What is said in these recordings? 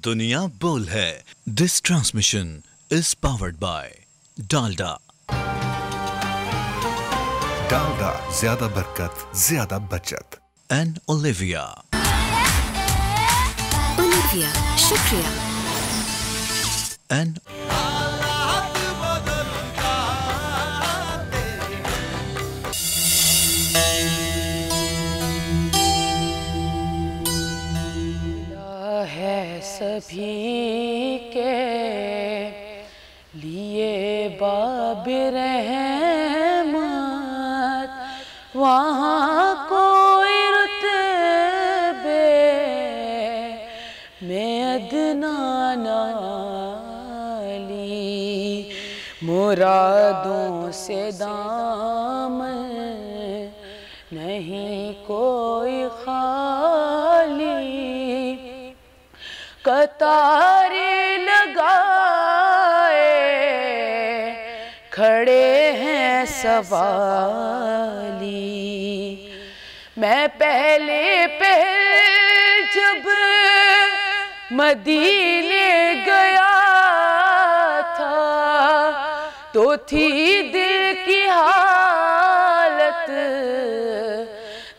दुनिया बोल है। This transmission is powered by Dalda. Dalda, ज्यादा बरकत, ज्यादा बचत। And Olivia. ओलिविया, शुक्रिया। एंड सभी के लिए बाब रहमत, वहाँ कोई रुतबे में अदना नाली, मुरादों से दामन नहीं कोई खाली, कतारे लगाए खड़े हैं सवाली। मैं पहले जब मदीने गया था तो थी दिल की हालत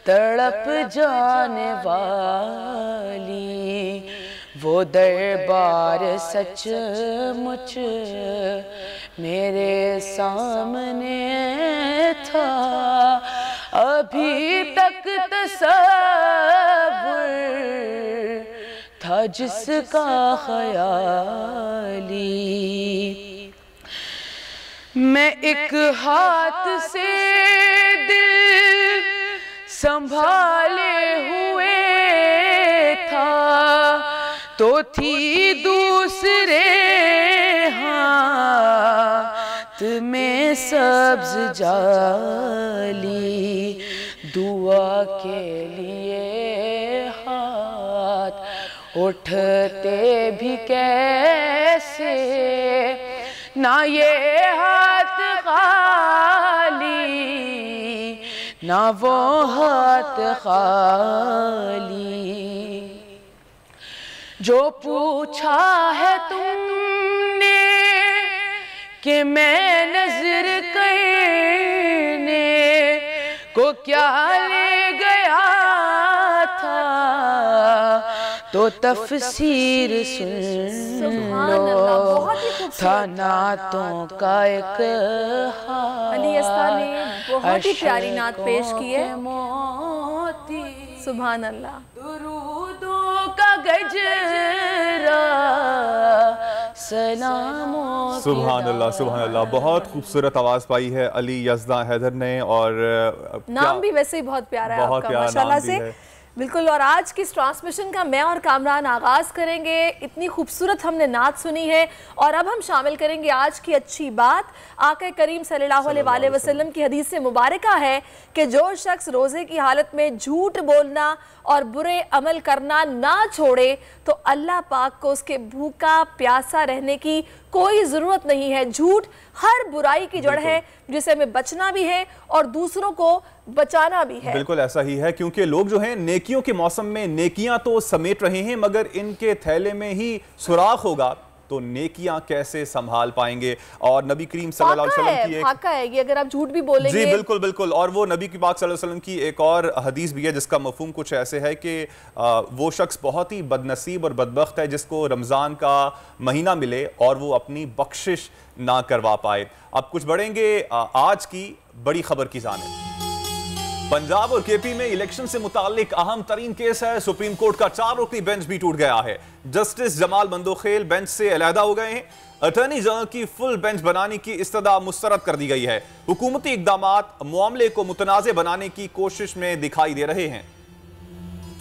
तड़प जाने वाली, वो दरबार सचमुच मेरे सामने था, अभी तक तसव्वुर था जिसका ख्याली। मैं एक हाथ से दिल संभाले हुए था तो थी दूसरे हाथ में सब्ज जाली, दुआ के लिए हाथ उठते भी कैसे, ना ये हाथ खाली ना वो हाथ खाली। जो पूछा है तुमने कि मैं नजर करने को क्या ले गया था तो तफसीर सुन लो, था नातों का एक अली अस्ता ने बहुत ही प्यारी नात पेश की है। सुभान अल्लाह। दुरूदों का गजरा सलामों की सुभान अल्लाह, सुभान अल्लाह। बहुत खूबसूरत आवाज़ पाई है अली यज़दा हैदर ने, और नाम भी वैसे ही बहुत प्यारा है बहुत आपका, माशाल्लाह से। बिल्कुल। और आज की इस ट्रांसमिशन का मैं और कामरान आगाज़ करेंगे। इतनी खूबसूरत हमने नात सुनी है और अब हम शामिल करेंगे आज की अच्छी बात। आका करीम सल्लल्लाहु अलैहि वसल्लम की हदीस से मुबारका है कि जो शख्स रोज़े की हालत में झूठ बोलना और बुरे अमल करना ना छोड़े तो अल्लाह पाक को उसके भूखा प्यासा रहने की कोई ज़रूरत नहीं है। झूठ हर बुराई की जड़ है जिसे हमें बचना भी है और दूसरों को बचाना भी है। बिल्कुल ऐसा ही है, क्योंकि लोग जो हैं नेकियों के मौसम में नेकियां तो समेट रहे हैं, मगर इनके थैले में ही सुराख होगा तो नेकियां कैसे संभाल पाएंगे। और नबी करीम सल्लल्लाहु अलैहि वसल्लम की फाका है ये, अगर आप झूठ भी बोलेंगे। जी बिल्कुल बिल्कुल। और वो नबी की पाक सल्लल्लाहु अलैहि वसल्लम की एक और हदीस भी है जिसका मफहूम कुछ ऐसे है कि वो शख्स बहुत ही बदनसीब और बदबख्त है जिसको रमज़ान का महीना मिले और वो अपनी बख्शिश ना करवा पाए। अब कुछ बढ़ेंगे आज की बड़ी खबर की जानिब। पंजाब और केपी में इलेक्शन से मुताल्लिक अहम तरीन केस है। सुप्रीम कोर्ट का 4 रुकनी बेंच भी टूट गया है। जस्टिस जमाल मंदोखेल बेंच से अलहदा हो गए हैं। अटॉर्नी जनरल की फुल बेंच बनाने की इस्तदा मुस्तरद कर दी गई है। हुकूमती इकदामात मामले को मुतनाज़े बनाने की कोशिश में दिखाई दे रहे हैं।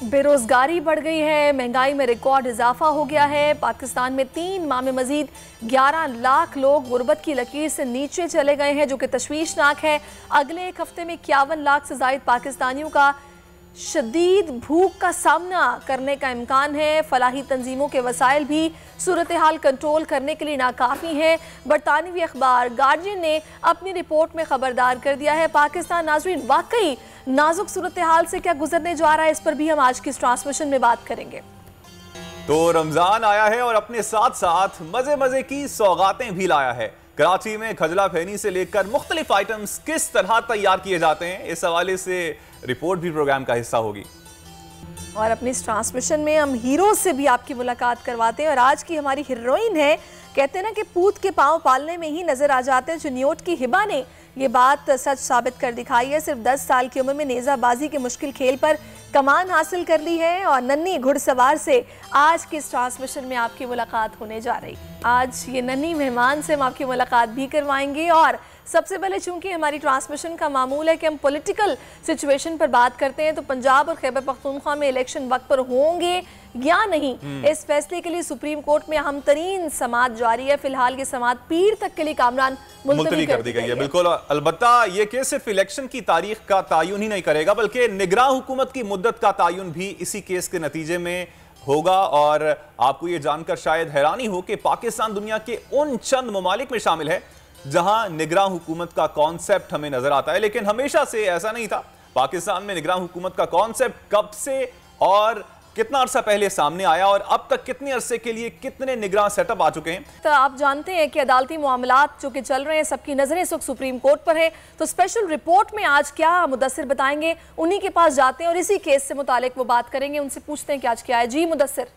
बेरोजगारी बढ़ गई है, महंगाई में रिकॉर्ड इजाफा हो गया है। पाकिस्तान में 3 माह में मजीद 11 लाख लोग गुर्बत की लकीर से नीचे चले गए हैं, जो कि तशवीशनाक है। अगले एक हफ्ते में 51 लाख से ज़ायद पाकिस्तानियों का शदीद भूख का सामना करने का इम्कान है। फलाही तंजीमों के वसाइल भी सूरत हाल कंट्रोल करने के लिए नाकाफ़ी हैं। बरतानवी अखबार गार्जियन ने अपनी रिपोर्ट में खबरदार कर दिया है। पाकिस्तान नाज़रीन वाकई नाजुक सूरत हाल से क्या गुजरने जा रहा है, इस पर भी हम आज की इस ट्रांसमिशन में बात करेंगे। तो रमजान आया है और अपने साथ साथ मजे मजे की सौगातें भी लाया है। कराची में खजला फैनी से लेकर मुख्तलिफ आइटम्स किस तरह तैयार किए जाते हैं, इस हवाले से रिपोर्ट भी प्रोग्राम का हिस्सा होगी। और अपनी इस ट्रांसमिशन में हम हीरो से भी आपकी मुलाकात करवाते हैं और आज की हमारी हीरोइन है, कहते हैं ना कि पूत के पांव पालने में ही नजर आ जाते हैं। जुनियोट की हिबा ने ये बात सच साबित कर दिखाई है। सिर्फ 10 साल की उम्र में नेजाबाजी के मुश्किल खेल पर कमान हासिल कर ली है और नन्ही घुड़सवार से आज की इस ट्रांसमिशन में आपकी मुलाकात होने जा रही। आज ये नन्ही मेहमान से हम आपकी मुलाकात भी करवाएंगे और सबसे पहले चूंकि हमारी ट्रांसमिशन का मामूल है कि हम पॉलिटिकल सिचुएशन पर बात करते हैं, तो पंजाब और खैबर पख्तूनख्वा में इलेक्शन वक्त पर होंगे या नहीं, इस फैसले के लिए सुप्रीम कोर्ट में अहम तरीन समाअत जारी है। फिलहाल ये समाअत पीर तक के लिए कामरान मुलतवी कर दी गई है। बिल्कुल, अलबत्ता ये केस सिर्फ इलेक्शन की तारीख का तयन ही नहीं करेगा, बल्कि निगरां हुकूमत की मुद्दत का तयन भी इसी केस के नतीजे में होगा। और आपको ये जानकर शायद हैरानी हो कि पाकिस्तान दुनिया के उन चंद ममालिक में शामिल है जहां निगरां हुकूमत का कॉन्सेप्ट हमें नजर आता है, लेकिन हमेशा से ऐसा नहीं था। पाकिस्तान में निगरां हुकूमत का कॉन्सेप्ट कब से और कितना अरसा पहले सामने आया और अब तक कितने अरसे के लिए कितने निगरां सेटअप आ चुके हैं। तो आप जानते हैं कि अदालती मामलात जो कि चल रहे हैं, सबकी नजरें इस वक्त सुप्रीम कोर्ट पर है। तो स्पेशल रिपोर्ट में आज क्या मुदस्सिर बताएंगे, उन्हीं के पास जाते हैं और इसी केस से मुतालिक वो बात करेंगे, उनसे पूछते हैं कि आज क्या है। जी मुदस्सिर।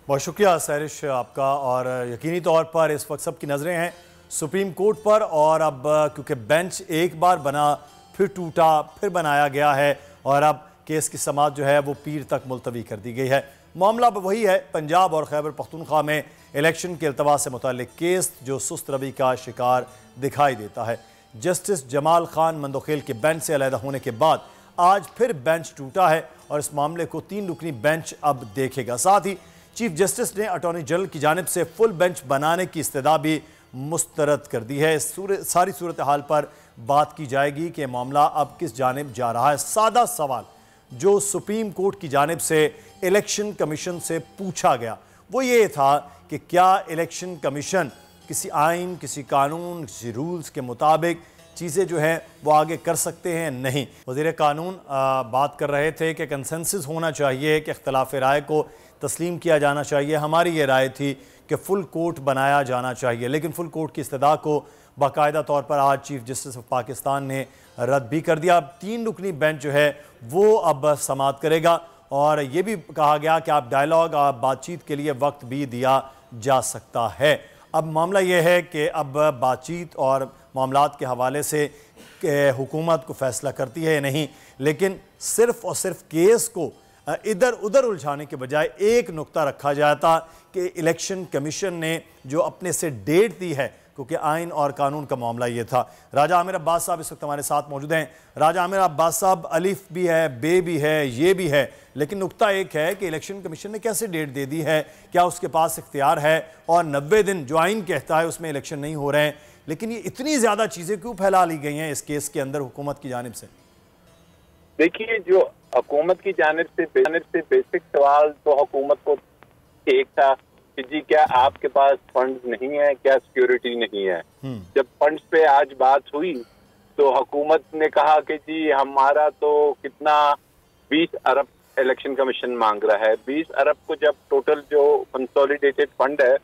बहुत शुक्रिया सैरिश आपका। और यकीनी तौर पर इस वक्त सबकी नजरें हैं सुप्रीम कोर्ट पर। और अब क्योंकि बेंच एक बार बना फिर टूटा फिर बनाया गया है और अब केस की समाअत जो है वो पीर तक मुलतवी कर दी गई है। मामला वही है, पंजाब और खैबर पख्तूनख्वा में इलेक्शन के अल्तवा से मुताल्लिक केस जो सुस्त रवि का शिकार दिखाई देता है। जस्टिस जमाल खान मंदोखेल के बेंच से अलहदा होने के बाद आज फिर बेंच टूटा है और इस मामले को 3 रुकनी बेंच अब देखेगा। साथ ही चीफ जस्टिस ने अटॉर्नी जनरल की जानिब से फुल बेंच बनाने की इस्तदा भी मुस्तरद कर दी है। सारी सूरत हाल पर बात की जाएगी कि मामला अब किस जानिब जा रहा है। सादा सवाल जो सुप्रीम कोर्ट की जानिब से इलेक्शन कमीशन से पूछा गया वो ये था कि क्या इलेक्शन कमीशन किसी आइन, किसी कानून, किसी रूल्स के मुताबिक चीज़ें जो हैं वो आगे कर सकते हैं, नहीं। वज़ीर कानून बात कर रहे थे कि कंसेंसस होना चाहिए, कि इख्तलाफ राय को तस्लीम किया जाना चाहिए। हमारी ये राय थी कि फुल कोर्ट बनाया जाना चाहिए, लेकिन फुल कोर्ट की इस्तदा को बाकायदा तौर पर आज चीफ जस्टिस ऑफ पाकिस्तान ने रद्द भी कर दिया। अब 3 रुकनी बेंच जो है वो अब समाअत करेगा और ये भी कहा गया कि आप डायलॉग, आप बातचीत के लिए वक्त भी दिया जा सकता है। अब मामला ये है कि अब बातचीत और मामलात के हवाले से हुकूमत को फैसला करती है या नहीं, लेकिन सिर्फ और सिर्फ केस को इधर उधर उलझाने के बजाय एक नुक्ता रखा जाता कि इलेक्शन कमीशन ने जो अपने से डेट दी है, क्योंकि आइन और कानून का मामला ये था। राजा आमिर अब्बास साहब इस वक्त हमारे साथ मौजूद हैं। राजा आमिर अब्बास साहब, अलिफ भी है, बे भी है, ये भी है, लेकिन नुक्ता एक है कि इलेक्शन कमीशन ने कैसे डेट दे दी है, क्या उसके पास इख्तियार है, और 90 दिन जो आइन कहता है उसमें इलेक्शन नहीं हो रहे हैं, लेकिन ये इतनी ज़्यादा चीज़ें क्यों फैला ली गई हैं इस केस के अंदर हुकूमत की जानिब से? देखिए, जो हुकूमत की जानिब से बेसिक सवाल तो हुकूमत को एक था कि जी क्या आपके पास फंड्स नहीं है, क्या सिक्योरिटी नहीं है। जब फंड्स पे आज बात हुई तो हुकूमत ने कहा कि जी हमारा तो कितना 20 अरब इलेक्शन कमीशन मांग रहा है। 20 अरब को जब टोटल जो कंसोलिडेटेड फंड है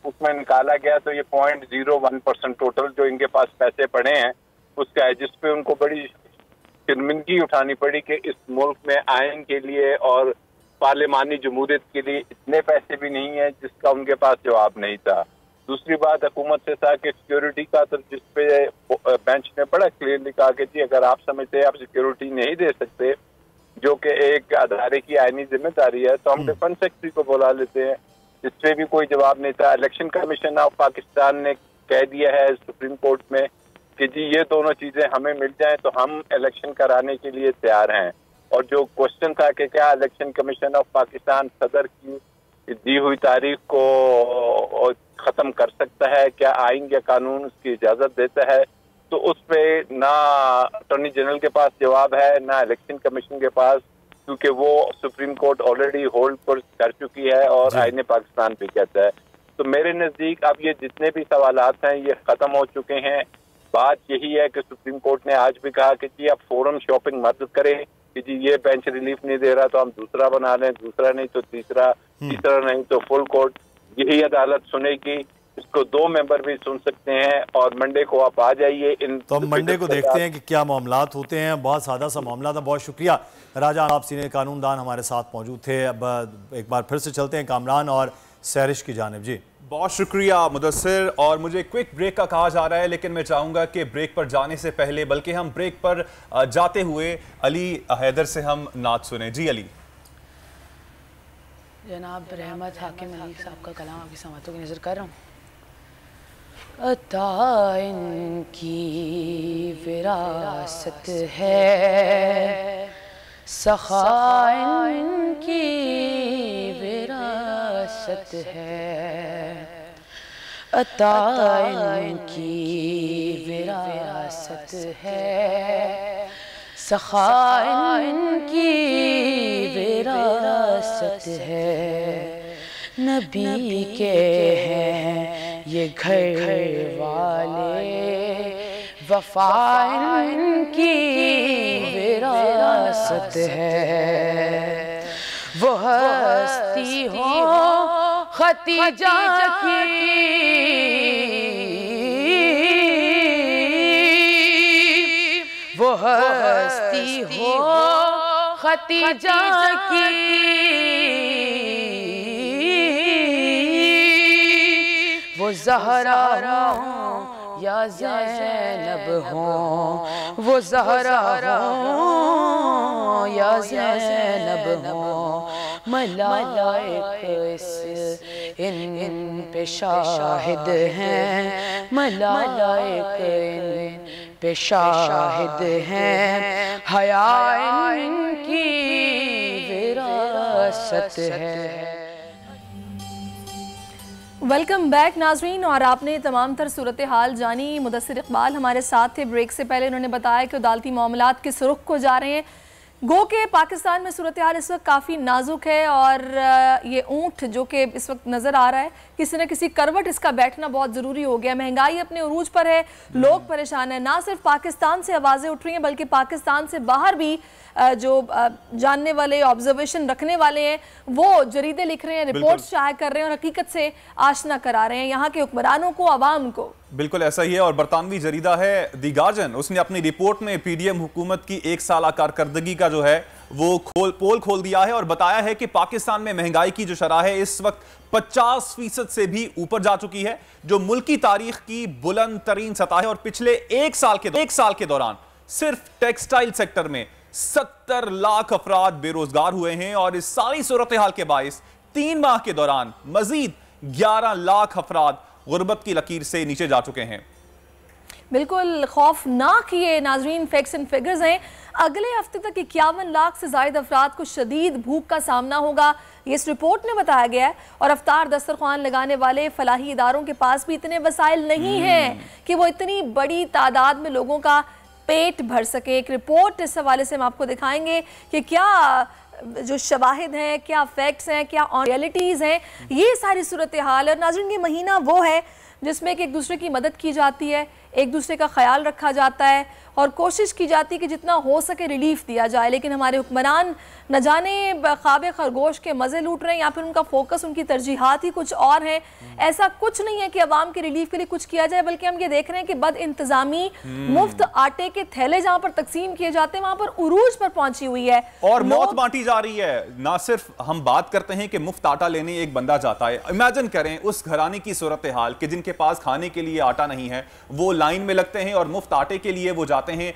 उसमें निकाला गया तो ये 0.01% टोटल जो इनके पास पैसे पड़े हैं उसका है, जिसपे उनको बड़ी शर्मिंदगी उठानी पड़ी कि इस मुल्क में आइन के लिए और पार्लिमानी जमहूरियत के लिए इतने पैसे भी नहीं है जिसका उनके पास जवाब नहीं था। दूसरी बात हुकूमत से था कि सिक्योरिटी का, तो जिसपे बेंच ने बड़ा क्लियरली कहा कि जी अगर आप समझते हैं आप सिक्योरिटी नहीं दे सकते, जो कि एक अदारे की आईनी जिम्मेदारी है, तो हम डिफेंस सेक्रेटरी को बुला लेते हैं। इस पर भी कोई जवाब नहीं था। इलेक्शन कमीशन ऑफ पाकिस्तान ने कह दिया है सुप्रीम कोर्ट में कि जी ये दोनों चीजें हमें मिल जाएं तो हम इलेक्शन कराने के लिए तैयार हैं। और जो क्वेश्चन था कि क्या इलेक्शन कमीशन ऑफ पाकिस्तान सदर की दी हुई तारीख को खत्म कर सकता है, क्या आइन या कानून उसकी इजाजत देता है, तो उस पर ना अटॉर्नी जनरल के पास जवाब है ना इलेक्शन कमीशन के पास, क्योंकि वो सुप्रीम कोर्ट ऑलरेडी होल्ड कर चुकी है और आईने पाकिस्तान भी कहता है। तो मेरे नजदीक अब ये जितने भी सवालात हैं ये खत्म हो चुके हैं। बात यही है कि सुप्रीम कोर्ट ने आज भी कहा कि जी आप फोरम शॉपिंग मत करें, कि जी ये बेंच रिलीफ नहीं दे रहा तो हम दूसरा बना लें, दूसरा नहीं तो तीसरा, तीसरा नहीं तो फुल कोर्ट। यही अदालत सुनेगी। इसको 2 मेंबर भी सुन सकते हैं और मंडे को आप आ जाइए। तो हम मंडे को देखते हैं कि क्या मामलात होते हैं। बहुत सादा सा मामला था। बहुत शुक्रिया राजा, आप सीनियर कानूनदान हमारे साथ मौजूद थे। अब एक बार फिर से चलते हैं कामरान और सैरिश की जानिब। जी बहुत शुक्रिया मुदस्सिर। और मुझे क्विक ब्रेक का कहा जा रहा है, लेकिन मैं चाहूंगा कि ब्रेक पर जाने से पहले, बल्कि हम ब्रेक पर जाते हुए अली हैदर से हम नात सुने। जी अली। जनाब रहमत हाकिम अली साहब का कलाम आपकी समातों की नज़र कर रहा हूँ। अता इनकी विरासत है, सखा इनकी विरासत है, अता इनकी विरासत है, सखा इनकी विरासत है। नबी के हैं ये घर वाले, वफा इनकी विरासत है। वो हस्ती हो खतीजा की, वो हस्ती हो खतीजा की, वो ज़हरा हो या ज़ैनब हो, वो ज़हरा हो या ज़ैनब हो, मलाइक इन पे शाहिद हैं, मलाइक इन पे शाहिद हैं, हया इनकी विरासत है। वेलकम बैक नाजरीन। और आपने तमाम तर सूरत हाल जानी। मुदस्सिर इकबाल हमारे साथ थे। ब्रेक से पहले उन्होंने बताया कि अदालती मामलात किस रुख को जा रहे हैं। गो के पाकिस्तान में सूरत हाल इस वक्त काफ़ी नाजुक है और ये ऊँट जो कि इस वक्त नज़र आ रहा है, किसी न किसी करवट इसका बैठना बहुत ज़रूरी हो गया। महंगाई अपने उरूज पर है, लोग परेशान हैं। ना सिर्फ पाकिस्तान से आवाज़ें उठ रही हैं बल्कि पाकिस्तान से बाहर भी जो जानने वाले, ऑब्जर्वेशन रखने वाले हैं, वो जरीदे लिख रहे हैं, रिपोर्ट्स शाया कर रहे हैं और हकीकत से आशना करा रहे हैं यहाँ के हुक्मरानों को, आवाम को। बिल्कुल ऐसा ही है। और बरतानवी जरीदा है दी गार्जियन, उसने अपनी रिपोर्ट में पीडीएम हुकूमत की 1 साल कारकर्दगी का जो है वो पोल खोल दिया है और बताया है कि पाकिस्तान में महंगाई की जो शरह है इस वक्त 50% से भी ऊपर जा चुकी है, जो मुल्की तारीख की बुलंद तरीन सतह है। और पिछले 1 साल के दौरान सिर्फ टेक्सटाइल सेक्टर में 70 लाख अफराद बेरोजगार हुए हैं और इस सारी सूरत हाल के बायस 3 माह के दौरान मजीद 11 लाख अफराद गुर्बत की लकीर से नीचे जा चुके हैं। बिल्कुल खौफनाक ये नाजरीन फैक्ट्स एंड फिगर्स हैं। अगले हफ्ते तक 51 लाख से ज़ायद अफराद को शदीद भूख का सामना होगा, ये इस रिपोर्ट में बताया गया है। और अफ्तार दस्तरखान लगाने वाले फलाही इदारों के पास भी इतने वसाइल नहीं हैं कि वो इतनी बड़ी तादाद में लोगों का पेट भर सके। एक रिपोर्ट इस हवाले से हम आपको दिखाएंगे कि क्या जो शवाहिद हैं, क्या फैक्ट्स हैं, क्या रियलिटीज़ हैं, ये सारी सूरत हाल है। नाज़रीन ये महीना वो है जिसमें कि एक दूसरे की मदद की जाती है, एक दूसरे का ख्याल रखा जाता है और कोशिश की जाती है कि जितना हो सके रिलीफ दिया जाए। लेकिन हमारे हुक्मरान न जाने ख्वाब खरगोश के मज़े लूट रहे हैं या फिर उनका फोकस, उनकी तरजीहात ही कुछ और हैं। ऐसा कुछ नहीं है कि अवाम के रिलीफ के लिए कुछ किया जाए, बल्कि हम ये देख रहे हैं कि बद इंतज़ामी मुफ्त आटे के थैले जहाँ पर तकसीम किए जाते हैं वहाँ पर उरूज पर पहुंची हुई है और मौत बांटी जा रही है। ना सिर्फ हम बात करते हैं कि मुफ्त आटा लेने एक बंदा जाता है, इमेजिन करें उस घराने की सूरत हाल कि जिनके पास खाने के लिए आटा नहीं है, वो लाइन में लगते हैं और मुफ्त आटे के लिए वो जाते हैं,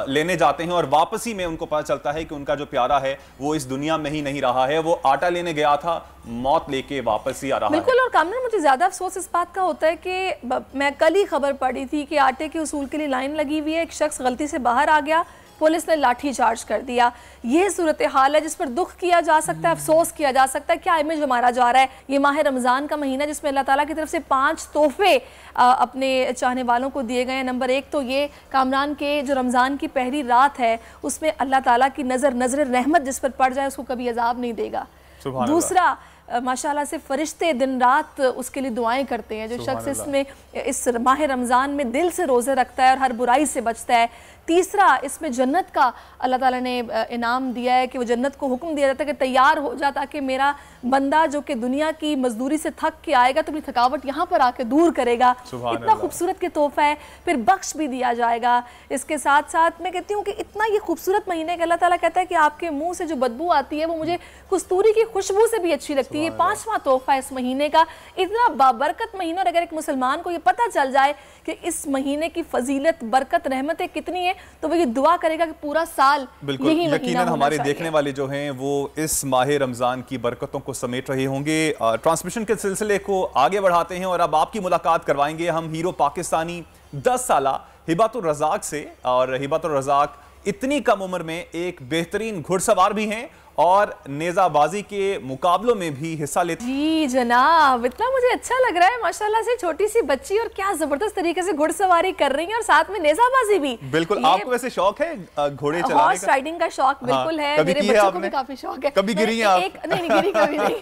लेने जाते हैं और वापसी में उनको पता चलता है कि उनका जो प्यारा है वो इस दुनिया में ही नहीं रहा है, वो आटा लेने गया था, मौत लेके वापस ही आ रहा है। बिल्कुल। और कामरान मुझे ज्यादा अफसोस इस बात का होता है कि मैं कल ही खबर पढ़ी थी कि आटे के उसूल के लिए लाइन लगी हुई है, एक शख्स गलती से बाहर आ गया, पुलिस ने लाठी चार्ज कर दिया। ये सूरत हाल है जिस पर दुख किया जा सकता है, अफसोस किया जा सकता है। क्या इमेज हमारा जा रहा है। ये माह रमज़ान का महीना जिसमें अल्लाह ताला की तरफ से 5 तोहफे अपने चाहने वालों को दिए गए हैं। नंबर 1 तो ये कामरान के जो रमज़ान की पहली रात है उसमें अल्लाह ताला की नज़र रहमत जिस पर पड़ जाए उसको कभी अजाब नहीं देगा। दूसरा माशाल्लाह से फरिश्ते दिन रात उसके लिए दुआएं करते हैं। जो शख्स इसमें इस माह रमज़ान में दिल से रोज़े रखता है और हर बुराई से बचता है, तीसरा, इसमें जन्नत का अल्लाह ताला ने इनाम दिया है कि वो जन्नत को हुक्म दिया जाता है कि तैयार हो जा, ताकि मेरा बंदा जो कि दुनिया की मजदूरी से थक के आएगा तो अपनी थकावट यहाँ पर आके दूर करेगा। इतना खूबसूरत के तोहफा है। फिर बख्श भी दिया जाएगा। इसके साथ साथ मैं कहती हूँ कि इतना ये खूबसूरत महीने का अल्लाह ताला कहता है कि आपके मुंह से जो बदबू आती है वो मुझे कस्तूरी की खुशबू से भी अच्छी लगती है। 5वां तोहफा इस महीने का, इतना बाबरकत महीना। और अगर एक मुसलमान को ये पता चल जाए कि इस महीने की फजीलत, बरकत, रहमतें कितनी है, तो वो ये दुआ करेगा कि पूरा साल यही महीना हमारे देखने वाले जो हैं वो इस माह रमजान की बरकतों को समेट रहे होंगे। ट्रांसमिशन के सिलसिले को आगे बढ़ाते हैं और अब आपकी मुलाकात करवाएंगे हम हीरो पाकिस्तानी 10 साला हिबातुर रज़ाक से। और हिबातुर रज़ाक इतनी कम उम्र में एक बेहतरीन घुड़सवार भी हैं और नेजाबाजी के मुकाबलों में भी हिस्सा लेते। जी जनाब, इतना मुझे अच्छा लग रहा है माशाल्लाह से। छोटी सी बच्ची और क्या जबरदस्त तरीके से घुड़सवारी कर रही है और साथ में नेजाबाजी भी। बिल्कुल। आपको वैसे शौक है घोड़े चलाने का? हॉर्स राइडिंग का शौक बिल्कुल है। मेरे बच्चों को भी काफी शौक है। कभी गिरी हैं आप? नहीं गिरी कभी नहीं।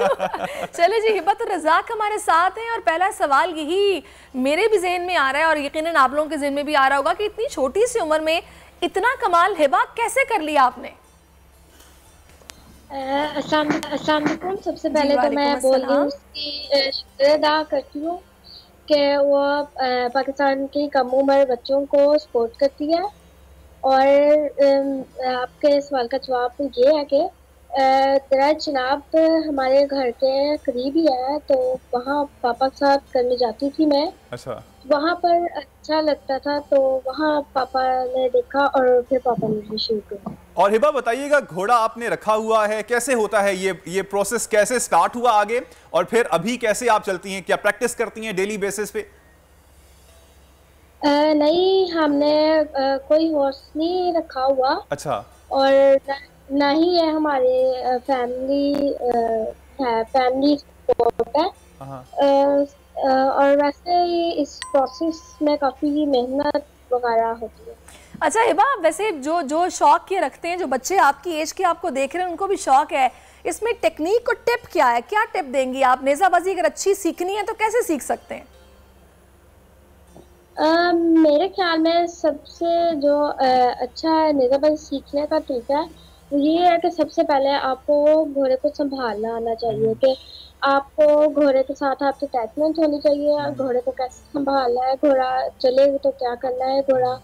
चले जी, हिबातुर रज़ाक हमारे साथ हैं और पहला सवाल यही मेरे भी ज़हन में आ रहा है और यकीनन आप लोगों के ज़हन में भी आ रहा होगा कि इतनी छोटी सी उम्र में इतना कमाल हिबा कैसे कर लिया आपने? अस्सलाम वालेकुम। सबसे पहले तो मैं बोल रही हूँ उसकी शुक्रिया अदा करती हूँ कि वो पाकिस्तान की कम उम्र बच्चों को सपोर्ट करती है। और आपके सवाल का जवाब ये है कि दरा जनाब हमारे घर के करीब ही है, तो वहाँ पापा के साथ करने जाती थी मैं। अच्छा। वहाँ पर अच्छा लगता था तो वहाँ पापा ने देखा और फिर पापा ने भी शुरू किया। और हिबा बताइएगा, घोड़ा आपने रखा हुआ है, कैसे होता है ये प्रोसेस, कैसे स्टार्ट हुआ आगे और फिर अभी कैसे आप चलती हैं? क्या प्रैक्टिस करती हैं डेली बेसिस पे? नहीं, हमने कोई हॉर्स नहीं रखा हुआ। अच्छा। और ना ही है हमारे फैमिली सपोर्ट है। और वैसे इस प्रोसेस में काफी मेहनत वगैरह होती है। अच्छा हिबा, वैसे जो शौक ये रखते हैं, जो बच्चे आपकी एज के आपको देख रहे हैं उनको भी शौक है, इसमें टेक्निक और टिप क्या है? क्या टिप देंगी आप? नेज़ाबाजी अगर अच्छी सीखनी है तो कैसे सीख सकते हैं? मेरे ख्याल में सबसे जो अच्छा नेज़ाबाजी सीखने का तरीका है वो ये है कि सबसे पहले आपको घोड़े को संभालना आना चाहिए कि आपको घोड़े के साथ आपकी अटैचमेंट होनी चाहिए। घोड़े को कैसे संभालना है, घोड़ा चले तो क्या करना है, घोड़ा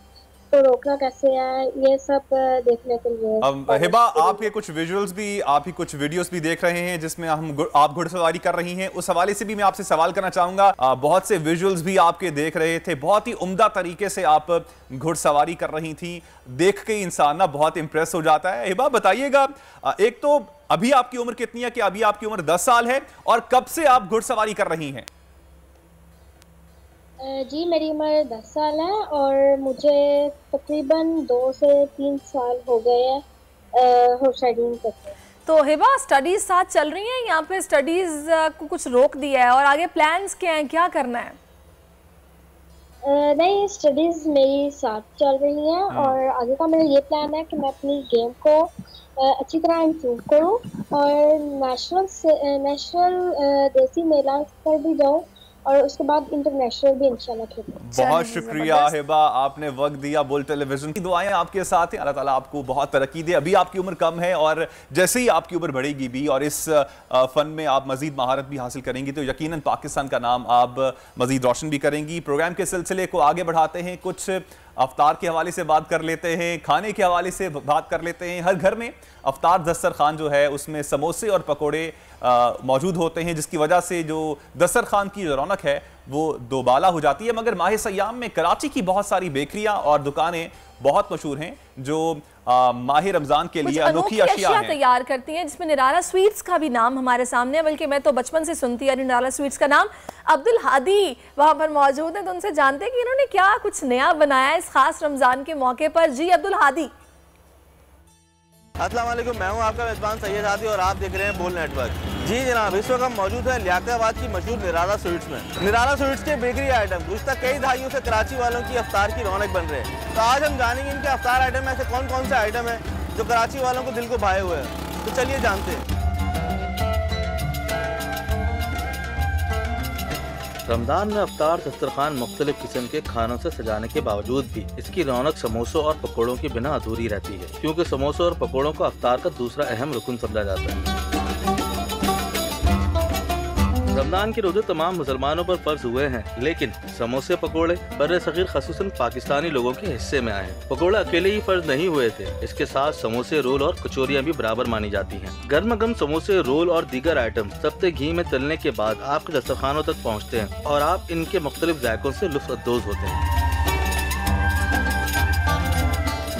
को रोकना कैसे है, ये सब देखने के लिए। हिबा, आपके कुछ विजुअल्स भी, आप ही कुछ वीडियोस भी देख रहे हैं जिसमें आप घुड़सवारी कर रही हैं। उस हवाले से भी मैं आपसे सवाल करना चाहूंगा। बहुत से विजुअल्स भी आपके देख रहे थे, बहुत ही उम्दा तरीके से आप घुड़सवारी कर रही थी। देख के इंसान ना बहुत इंप्रेस हो जाता है। हिबा बताइएगा, एक तो अभी आपकी उम्र कितनी है? कि अभी आपकी उम्र 10 साल है और कब से आप घुड़सवारी कर रही हैं? जी मेरी उम्र 10 साल है और मुझे तकरीबन 2 से 3 साल हो गए हैं हॉर्स राइडिंग करते। तो हिबा स्टडीज साथ चल रही हैं यहाँ पे? स्टडीज को कुछ रोक दिया है और आगे प्लान्स क्या हैं, क्या करना है? नहीं, स्टडीज मेरी साथ चल रही हैं और आगे का मेरा ये प्लान है कि मैं अपनी गेम को अच्छी तरह इम्प्रूव करूँ और नेशनल देसी मेला पर भी जाऊँ और उसके बाद इंटरनेशनल भी इंशाल्लाह खेलूं। बहुत शुक्रिया हिबा, आपने वक्त दिया। बोल टेलीविजन की दुआएं आपके साथ हैं। अल्लाह ताला आपको बहुत तरक्की दे। अभी आपकी उम्र कम है और जैसे ही आपकी उम्र बढ़ेगी भी और इस फन में आप मजीद महारत भी हासिल करेंगी तो यकीनन पाकिस्तान का नाम आप मजीद रोशन भी करेंगी। प्रोग्राम के सिलसिले को आगे बढ़ाते हैं। कुछ अफ्तार के हवाले से बात कर लेते हैं, खाने के हवाले से बात कर लेते हैं। हर घर में अफ्तार दस्तरखान जो है उसमें समोसे और पकोड़े मौजूद होते हैं, जिसकी वजह से जो दस्तरखान की जो रौनक है वो दोबाला हो जाती है। मगर माह सयाम में कराची की बहुत सारी बेकरियां और दुकानें बहुत मशहूर हैं जो माह रमजान के लिए अनोखी अशिया तैयार करती हैं, जिसमें निराला स्वीट्स का भी नाम हमारे सामने है। बल्कि मैं तो बचपन से सुनती आ रही निराला स्वीट्स का नाम। अब्दुल हादी वहां पर मौजूद हैं, तो उनसे जानते हैं कि इन्होंने क्या कुछ नया बनाया है इस खास रमजान के मौके पर। जी अब्दुल हादी। अस्सलाम वालेकुम, मैं हूं आपका मेज़बान सैयद हादी और आप देख रहे हैं बोल नेटवर्क। जी जनाब, इस वक्त हम मौजूद हैं लियाकताबाद की मशहूर निराला स्वीट्स में। निराला स्वीट्स के बेकरी आइटम गुज़श्ता कई दहाइयों से कराची वालों की अफ्तार की रौनक बन रहे हैं। तो आज हम जानेंगे इनके अफ्तार आइटम में ऐसे कौन कौन से आइटम हैं जो कराची वालों को दिल को भाए हुए हैं। तो चलिए जानते हैं। रमज़ान में अफ्तार दस्तरखान मुख्तलिफ किस्म के खानों से सजाने के बावजूद भी इसकी रौनक समोसों और पकौड़ों के बिना अधूरी रहती है, क्योंकि समोसों और पकौड़ों को अफ्तार का दूसरा अहम रुकन समझा जाता है। रमज़ान के रोजे तमाम मुसलमानों पर फर्ज हुए हैं, लेकिन समोसे पकोड़े बर्रे सगीर खसूसन पाकिस्तानी लोगों के हिस्से में आए हैं। पकोड़े अकेले ही फर्ज नहीं हुए थे, इसके साथ समोसे, रोल और कचौरियां भी बराबर मानी जाती हैं। गर्मा गर्म समोसे, रोल और दीगर आइटम तपते घी में तलने के बाद आपके दस्तरखानों तक पहुँचते हैं और आप इनके मुख्तलिफ जायकों से लुत्फ़अंदोज़ होते हैं।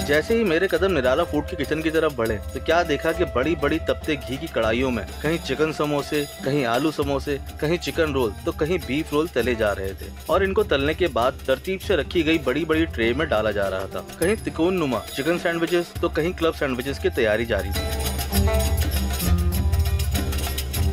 जैसे ही मेरे कदम निराला फूड की किचन की तरफ बढ़े तो क्या देखा कि बड़ी बड़ी तपते घी की कढ़ाइयों में कहीं चिकन समोसे, कहीं आलू समोसे, कहीं चिकन रोल तो कहीं बीफ रोल तले जा रहे थे और इनको तलने के बाद तरतीब से रखी गई बड़ी बड़ी ट्रे में डाला जा रहा था। कहीं तिकोन नुमा चिकन सैंडविचेस तो कहीं क्लब सैंडविचेस की तैयारी जारी थी।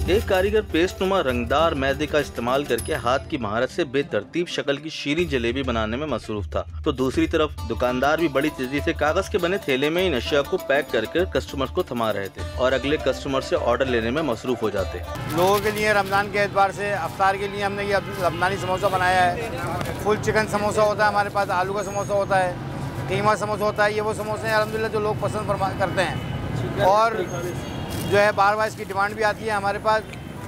एक कारीगर पेस्ट नुमा रंगदार मैदे का इस्तेमाल करके हाथ की महारत से बेतरतीब शक्ल की शीरीं जलेबी बनाने में मसरूफ था, तो दूसरी तरफ दुकानदार भी बड़ी तेजी से कागज के बने थैले में इन अशिया को पैक करके कस्टमर्स को थमा रहे थे और अगले कस्टमर से ऑर्डर लेने में मसरूफ हो जाते। लोगों के लिए रमज़ान के एतबार से अफ्तार के लिए हमने ये रमज़ानी समोसा बनाया है। फुल चिकन समोसा होता है हमारे पास, आलू का समोसा होता है, कीमा समोसा होता है। ये वो समोसे हैं अल्हम्दुलिल्लाह जो लोग पसंद करते हैं और जो है बार बार इसकी डिमांड भी आती है हमारे पास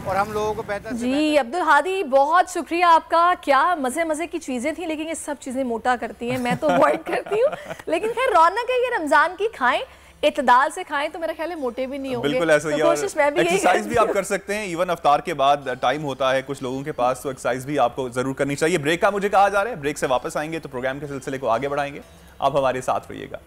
और हम लोगों को बेहतर जी। अब्दुल हादी, बहुत शुक्रिया आपका। क्या मज़े मज़े की चीज़ें थी, लेकिन ये सब चीज़ें मोटा करती हैं, मैं तो अवॉइड करती हूँ। लेकिन खैर रौनक है ये रमज़ान की, खाएं इत्तेदाल से खाएं तो मेरा ख्याल है मोटे भी नहीं होंगे। बिल्कुल ऐसा ही है। कोशिश मैं भी एक्सरसाइज भी आप कर सकते हैं, इवन अफ्तार के बाद टाइम होता है कुछ लोगों के पास, तो एक्सरसाइज भी आपको जरूर करनी चाहिए। ब्रेक का मुझे कहा जा रहा है, ब्रेक से वापस आएंगे तो प्रोग्राम के सिलसिले को आगे बढ़ाएंगे। आप हमारे साथ रहिएगा।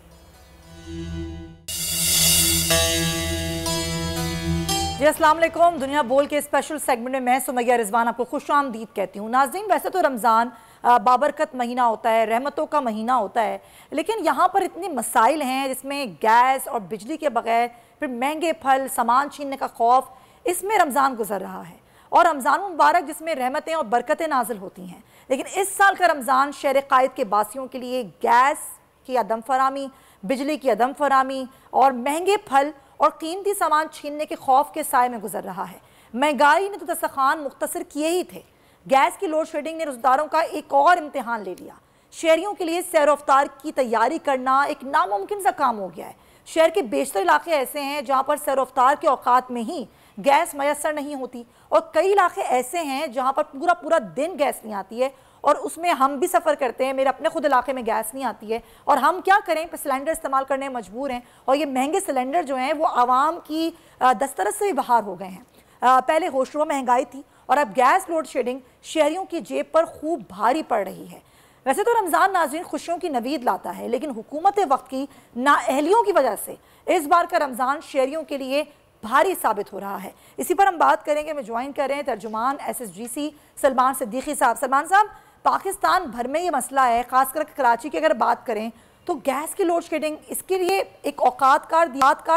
जी अस्सलाम वालेकुम। दुनिया बोल के स्पेशल सेगमेंट में मैं सुमैया रिजवान आपको खुशामदीद कहती हूँ। नाज़रीन, वैसे तो रमज़ान बाबरकत महीना होता है, रहमतों का महीना होता है, लेकिन यहाँ पर इतने मसाइल हैं जिसमें गैस और बिजली के बगैर, फिर महंगे फल, सामान छीनने का खौफ, इसमें रमज़ान गुजर रहा है। और रमज़ान मुबारक जिसमें रहमतें और बरकतें नाजिल होती हैं, लेकिन इस साल का रमज़ान शहर कायद के बासियों के लिए गैस की अदम फरामी, बिजली की अदम फरामी और महंगे फल और कीमती सामान छीनने के खौफ के साए में गुजर रहा है। महंगाई ने तो दस्तरखान मुख्तसर किए ही थे, गैस की लोड शेडिंग ने रोजगारों का एक और इम्तिहान ले लिया। शहरियों के लिए सैर अफ्तार की तैयारी करना एक नामुमकिन सा काम हो गया है। शहर के बेशतर इलाके ऐसे हैं जहाँ पर सैर अफ्तार के औकात में ही गैस मैसर नहीं होती और कई इलाके ऐसे हैं जहाँ पर पूरा पूरा दिन गैस नहीं आती है और उसमें हम भी सफ़र करते हैं। मेरे अपने खुद इलाके में गैस नहीं आती है और हम क्या करें, सिलेंडर इस्तेमाल करने में मजबूर हैं और ये महंगे सिलेंडर जो हैं वो आवाम की दस्तरस से भी बाहर हो गए हैं। पहले होशरुबा महंगाई थी और अब गैस लोड शेडिंग शहरियों की जेब पर खूब भारी पड़ रही है। वैसे तो रमज़ान नाज़रीन खुशियों की नवीद लाता है, लेकिन हुकूमत वक्त की नाअहलियों की वजह से इस बार का रमज़ान शहरियों के लिए भारी साबित हो रहा है। इसी पर हम बात करेंगे। मैं ज्वाइन कर रहे हैं तर्जुमान SSGC सलमान सिद्दीकी साहब। सलमान साहब, पाकिस्तान भर में ये मसला है, खासकर कराची की अगर बात करें तो गैस की लोड शेडिंग, इसके लिए एक औकात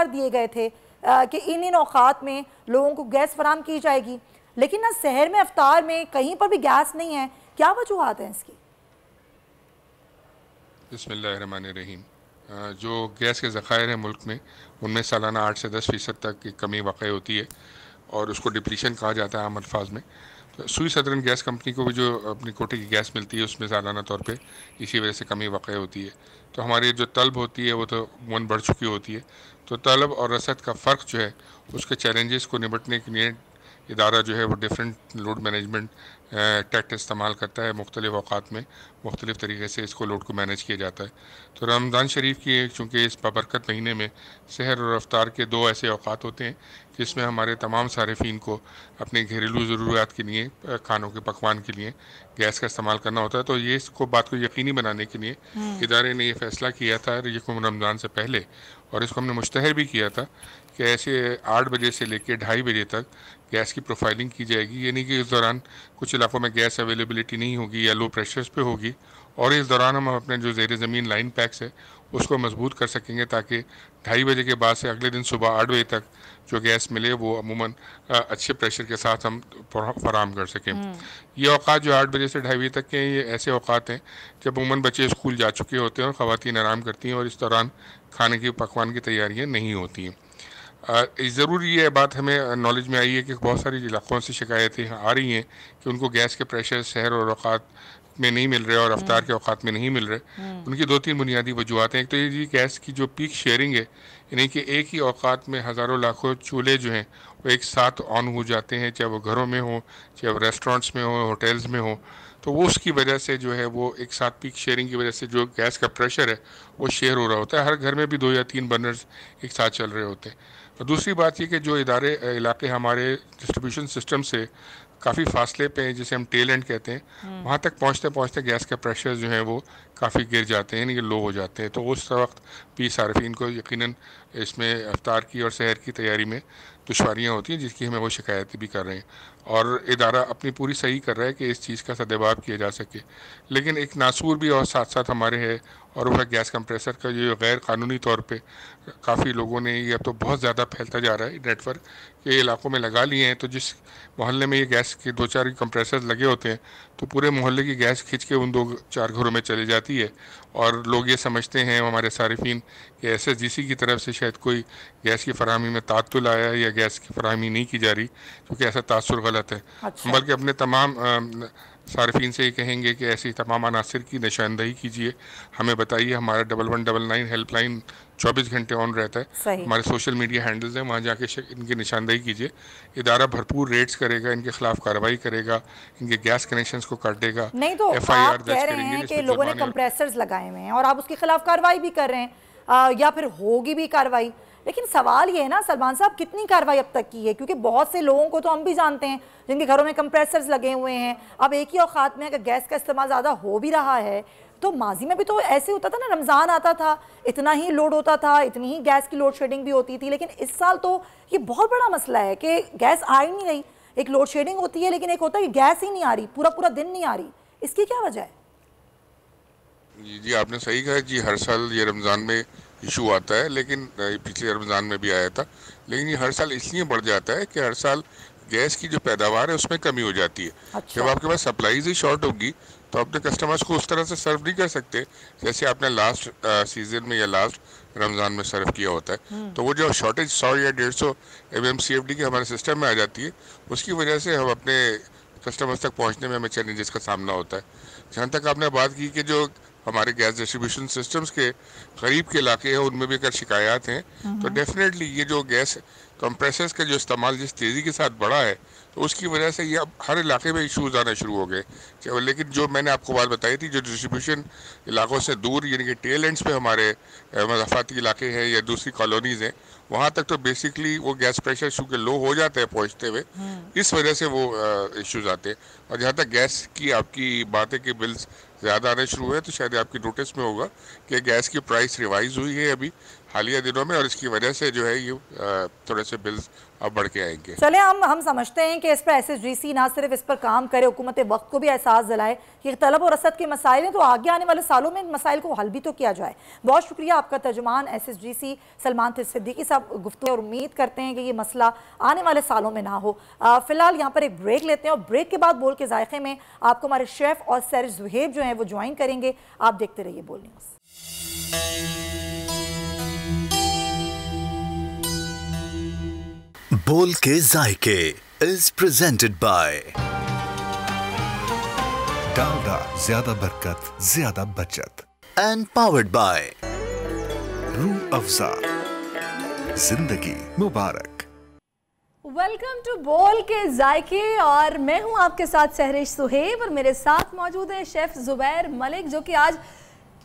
दिए गए थे कि इन औकात में लोगों को गैस फराम की जाएगी, लेकिन ना शहर में अफ्तार में कहीं पर भी गैस नहीं है। क्या वजूहात हैं इसकी? बिस्मिल्लाहिर्रहमानिर्रहीम। जो गैस के ज़खायर हैं मुल्क में, उनमें सालाना 8 से 10% तक की कमी वाक़ई होती है और उसको डिप्लीशन कहा जाता है आम अल्फाज में। तो सुई सदरन गैस कंपनी को भी जो अपनी कोटे की गैस मिलती है उसमें सालाना तौर पे इसी वजह से कमी वाक़ई होती है। तो हमारी जो तलब होती है वो तो मन बढ़ चुकी होती है। तो तलब और रसद का फ़र्क जो है, उसके चैलेंजेस को निपटने के लिए इदारा जो है वो डिफरेंट लोड मैनेजमेंट टैक्ट इस्तेमाल करता है। मुख्तलिफ़ औकात में मुख्तलिफ़ तरीके से इसको लोड को मैनेज किया जाता है। तो रमज़ान शरीफ की चूँकि इस बाबरकत महीने में सहर और अफ्तार के 2 ऐसे औकात होते हैं जिसमें हमारे तमाम सारिफीन को अपने घरेलू ज़रूरियात के लिए, खानों के पकवान के लिए गैस का इस्तेमाल करना होता है। तो ये इसको बात को यकीनी बनाने के लिए इदारे ने ये फ़ैसला किया था रमज़ान से पहले, और इसको हमने मुश्तहर भी किया था कि ऐसे 8 बजे से लेकर 2:30 बजे तक गैस की प्रोफाइलिंग की जाएगी। यानी कि इस दौरान कुछ इलाकों में गैस अवेलेबिलिटी नहीं होगी या लो प्रेशर्स पे होगी, और इस दौरान हम अपने जो ज़ेर ज़मीन लाइन पैक्स है उसको मजबूत कर सकेंगे ताकि 2:30 बजे के बाद से अगले दिन सुबह 8 बजे तक जो गैस मिले वो अमूमन अच्छे प्रेशर के साथ हम फराम कर सकें। ये औकात जो 8 बजे से 2:30 बजे तक के ये ऐसे औकात हैं जब अमूमन बच्चे स्कूल जा चुके होते हैं और ख़वातीन आराम करती हैं और इस दौरान खाने की पकवान की तैयारियाँ नहीं होती हैं। ज़रूर ये बात हमें नॉलेज में आई है कि बहुत सारी इलाकों से शिकायतें आ रही हैं कि उनको गैस के प्रेशर शहर और औकात में नहीं मिल रहे और अफ्तार के औकात में नहीं मिल रहे। उनकी 2-3 बुनियादी वजूहत हैं। एक तो ये गैस की जो पीक शेयरिंग है, यानी कि एक ही औकात में हज़ारों लाखों चूल्हे जो हैं वो एक साथ ऑन हो जाते हैं, चाहे वो घरों में हो, चाहे वो रेस्टोरेंट्स में हो, होटल्स में हो, तो वो उसकी वजह से जो है वो एक साथ पीक शेयरिंग की वजह से जो गैस का प्रेशर है वो शेयर हो रहा होता है। हर घर में भी 2 या 3 बर्नर्स एक साथ चल रहे होते हैं। और दूसरी बात ये कि जो इलाके हमारे डिस्ट्रीब्यूशन सिस्टम से काफ़ी फासले पे हैं, जिसे हम टेल एंड कहते हैं, वहाँ तक पहुँचते पहुँचते गैस के प्रेशर जो हैं वो काफ़ी गिर जाते हैं, यानी कि लो हो जाते हैं। तो उस वक्त भी सार्फिन को यकीनन इसमें अफ्तार की और सहर की तैयारी में दुश्वारियाँ होती हैं, जिसकी हमें वो शिकायतें भी कर रहे हैं। और इदारा अपनी पूरी सही कर रहा है कि इस चीज़ का सद्भाव किया जा सके। लेकिन एक नासूर भी और साथ साथ हमारे है, और वह गैस कंप्रेसर का जो गैर कानूनी तौर पे काफ़ी लोगों ने, ये अब तो बहुत ज़्यादा फैलता जा रहा है नेटवर्क के इलाकों में लगा लिए हैं। तो जिस मोहल्ले में ये गैस के 2-4 कंप्रेसर लगे होते हैं तो पूरे मोहल्ले की गैस खींच के उन 2-4 घरों में चली जाती है। और लोग ये समझते हैं, हमारे सारिफीन, कि SSGC की तरफ से शायद कोई गैस की फराहमी में तात्तुल आया है या गैस की फराहमी नहीं की जा रही, क्योंकि ऐसा तासुर गलत है। अच्छा। बल्कि अपने तमाम सार्फिन से ये कहेंगे कि ऐसी तमाम अनासिर की निशानदही कीजिए, हमें बताइए। हमारा 1199 हेल्पलाइन 24 घंटे ऑन रहता है। हमारे सोशल मीडिया हैंडल्स हैं, वहाँ जाके इनकी निशानदही कीजिए। इदारा भरपूर रेड्स करेगा, इनके खिलाफ कार्रवाई करेगा, इनके गैस कनेक्शंस को काटेगा। नहीं तो आप कह रहे हैं कि लोगों ने कंप्रेसर्स लगाए हुए हैं और आप उसके खिलाफ कार्रवाई भी कर रहे हैं, या फिर होगी भी कार्रवाई। लेकिन सवाल ये है ना सलमान साहब, कितनी कार्रवाई अब तक की है? क्योंकि बहुत से लोगों को तो हम भी जानते हैं जिनके घरों में कंप्रेसर्स लगे हुए हैं। अब एक ही औकात में अगर गैस का इस्तेमाल ज़्यादा हो भी रहा है, तो माजी में भी तो ऐसे होता था ना, रमज़ान आता था, इतना ही लोड होता था, इतनी ही गैस की लोड शेडिंग भी होती थी। लेकिन इस साल तो ये बहुत बड़ा मसला है कि गैस आ ही नहीं रही। एक लोड शेडिंग होती है, लेकिन एक होता है कि गैस ही नहीं आ रही, पूरा पूरा दिन नहीं आ रही। इसकी क्या वजह है? जी आपने सही कहा जी, हर साल ये रमज़ान में इशू आता है, लेकिन पिछले रमज़ान में भी आया था। लेकिन ये हर साल इसलिए बढ़ जाता है कि हर साल गैस की जो पैदावार है उसमें कमी हो जाती है। अच्छा। जब आपके पास सप्लाईज ही शॉर्ट होगी तो अपने कस्टमर्स को उस तरह से सर्व नहीं कर सकते जैसे आपने लास्ट सीजन में या लास्ट रमज़ान में सर्व किया होता है। तो वो जो शॉर्टेज 100 या 150 MMCFD की हमारे सिस्टम में आ जाती है, उसकी वजह से हम अपने कस्टमर्स तक पहुँचने में हमें चैलेंजेस का सामना होता है। जहाँ तक आपने बात की कि जो हमारे गैस डिस्ट्रीब्यूशन सिस्टम्स के करीब के इलाके हैं उनमें भी अगर शिकायत हैं, तो डेफिनेटली ये जो गैस कंप्रेसर्स का जो इस्तेमाल जिस तेज़ी के साथ बढ़ा है, तो उसकी वजह से ये अब हर इलाके में इशूज़ आना शुरू हो गए। लेकिन जो मैंने आपको बात बताई थी, जो डिस्ट्रीब्यूशन इलाकों से दूर, यानी कि टेल एंड्स पे हमारे मज़ाफ़ाती इलाके हैं या दूसरी कॉलोनीज़ हैं, वहाँ तक तो बेसिकली वो गैस प्रेशर चूँकि लो हो जाता है पहुँचते हुए, इस वजह से वो इशूज़ आते हैं। और जहाँ तक गैस की आपकी बात है कि बिल्स ज़्यादा आने शुरू हुए, तो शायद आपकी नोटिस में होगा कि गैस की प्राइस रिवाइज हुई है अभी हालिया दिनों में, और इसकी वजह से जो है ये थोड़े से बिल्स अब बढ़ के आएंगे। चले हम समझते हैं कि इस पर SSGC ना सिर्फ इस पर काम करे, हुकूमत वक्त को भी एहसास दिलाए कि तलब और रसद के मसाइल हैं, तो आगे आने वाले सालों में इन मसाइल को हल भी तो किया जाए। बहुत शुक्रिया आपका तर्जुमान SSGC सलमान सिद्दीकी साहब गुफ्तगू, और उम्मीद करते हैं कि ये मसला आने वाले सालों में ना हो। फिलहाल यहाँ पर एक ब्रेक लेते हैं और ब्रेक के बाद बोल के जायके में आपको हमारे शेफ और सैरिश जुहेब जो हैं वो ज्वाइन करेंगे। आप देखते रहिए बोल न्यूज़। बोल के जायके इज प्रेजेंटेड बाय डालडा, ज्यादा बरकत ज्यादा बचत, and powered by Rooh Afza, जिंदगी मुबारक। वेलकम टू बोल के जायके, और मैं हूं आपके साथ सहरिश सुहेब, और मेरे साथ मौजूद है शेफ जुबैर मलिक, जो कि आज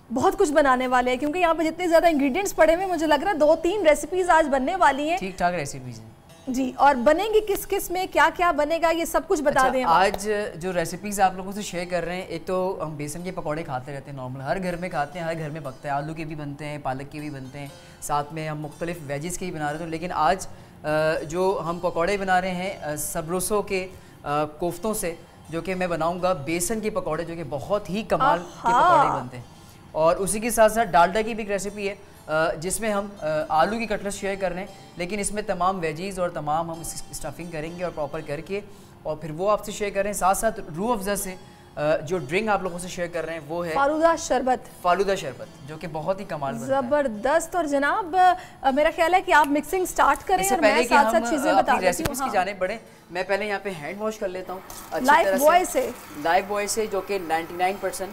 बहुत कुछ बनाने वाले हैं, क्योंकि यहाँ पे जितने ज़्यादा इंग्रेडिएंट्स पड़े हुए, मुझे लग रहा है 2-3 रेसिपीज़ आज बनने वाली हैं। ठीक ठाक रेसिपीज़ हैं जी। और बनेंगी किस किस में, क्या क्या बनेगा, ये सब कुछ बता दें। आज जो रेसिपीज़ आप लोगों से शेयर कर रहे हैं, एक तो हम बेसन के पकौड़े खाते रहते हैं, नॉर्मल हर घर में खाते हैं, हर घर में पकता है। आलू के भी बनते हैं, पालक के भी बनते हैं, साथ में हम मुख्तलिफ वेजिस के भी बना रहे थे। लेकिन आज जो हम पकौड़े बना रहे हैं सबरोसों के कोफ्तों से, जो कि मैं बनाऊँगा बेसन के पकौड़े, जो कि बहुत ही कमाल के पकौड़े बनते हैं। और उसी के साथ साथ डालडा की भी एक रेसिपी है जिसमें हम आलू की कटलेट शेयर कर रहे हैं, लेकिन इसमें तमाम वेजीज़ और तमाम हम स्टफिंग करेंगे और प्रॉपर करके, और फिर वो आपसे शेयर कर रहे हैं। साथ साथ रूह अफ़ज़ा से जो ड्रिंक आप लोगों से शेयर कर रहे हैं वो है फालूदा शरबत। फालूदा शरबत जो कि बहुत ही कमाल बनता है। जबरदस्त। और जनाब मेरा ख्याल है कि आप मिक्सिंग स्टार्ट करें और मैं साथ साथ चीजें बता देती हूं। रेसिपीज की जाने बढ़े, मैं पहले यहाँ पे हैंड वॉश कर लेता हूँ लाइफ बॉय से जो कि 99%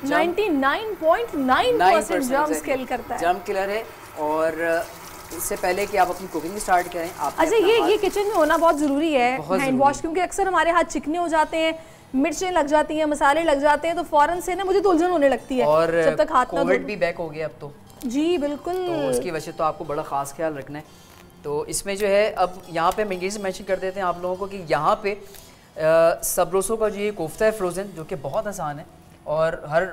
99.9% जर्म्स किल करता है, जर्म किलर है। और इससे पहले कि आप अपनी कुकिंग स्टार्ट करें आप अच्छा ये किचन में होना बहुत ज़रूरी है हैंड वॉश, क्योंकि अक्सर हमारे हाथ चिकने हो जाते हैं, मिर्चें लग जाती हैं, मसाले लग जाते हैं, तो फौरन से ना मुझे तो उलझन होने लगती है। और जब तक हाथ ना कोविड भी बैक हो गया अब तो जी बिल्कुल, तो उसकी वजह तो आपको बड़ा ख़ास ख्याल रखना है। तो इसमें जो है अब यहाँ पे हम इंग्रेडिएंट्स मेंशन कर देते हैं आप लोगों को कि यहाँ पे सबरोसो का जो ये कोफ्ता है फ्रोज़न, जो कि बहुत आसान है और हर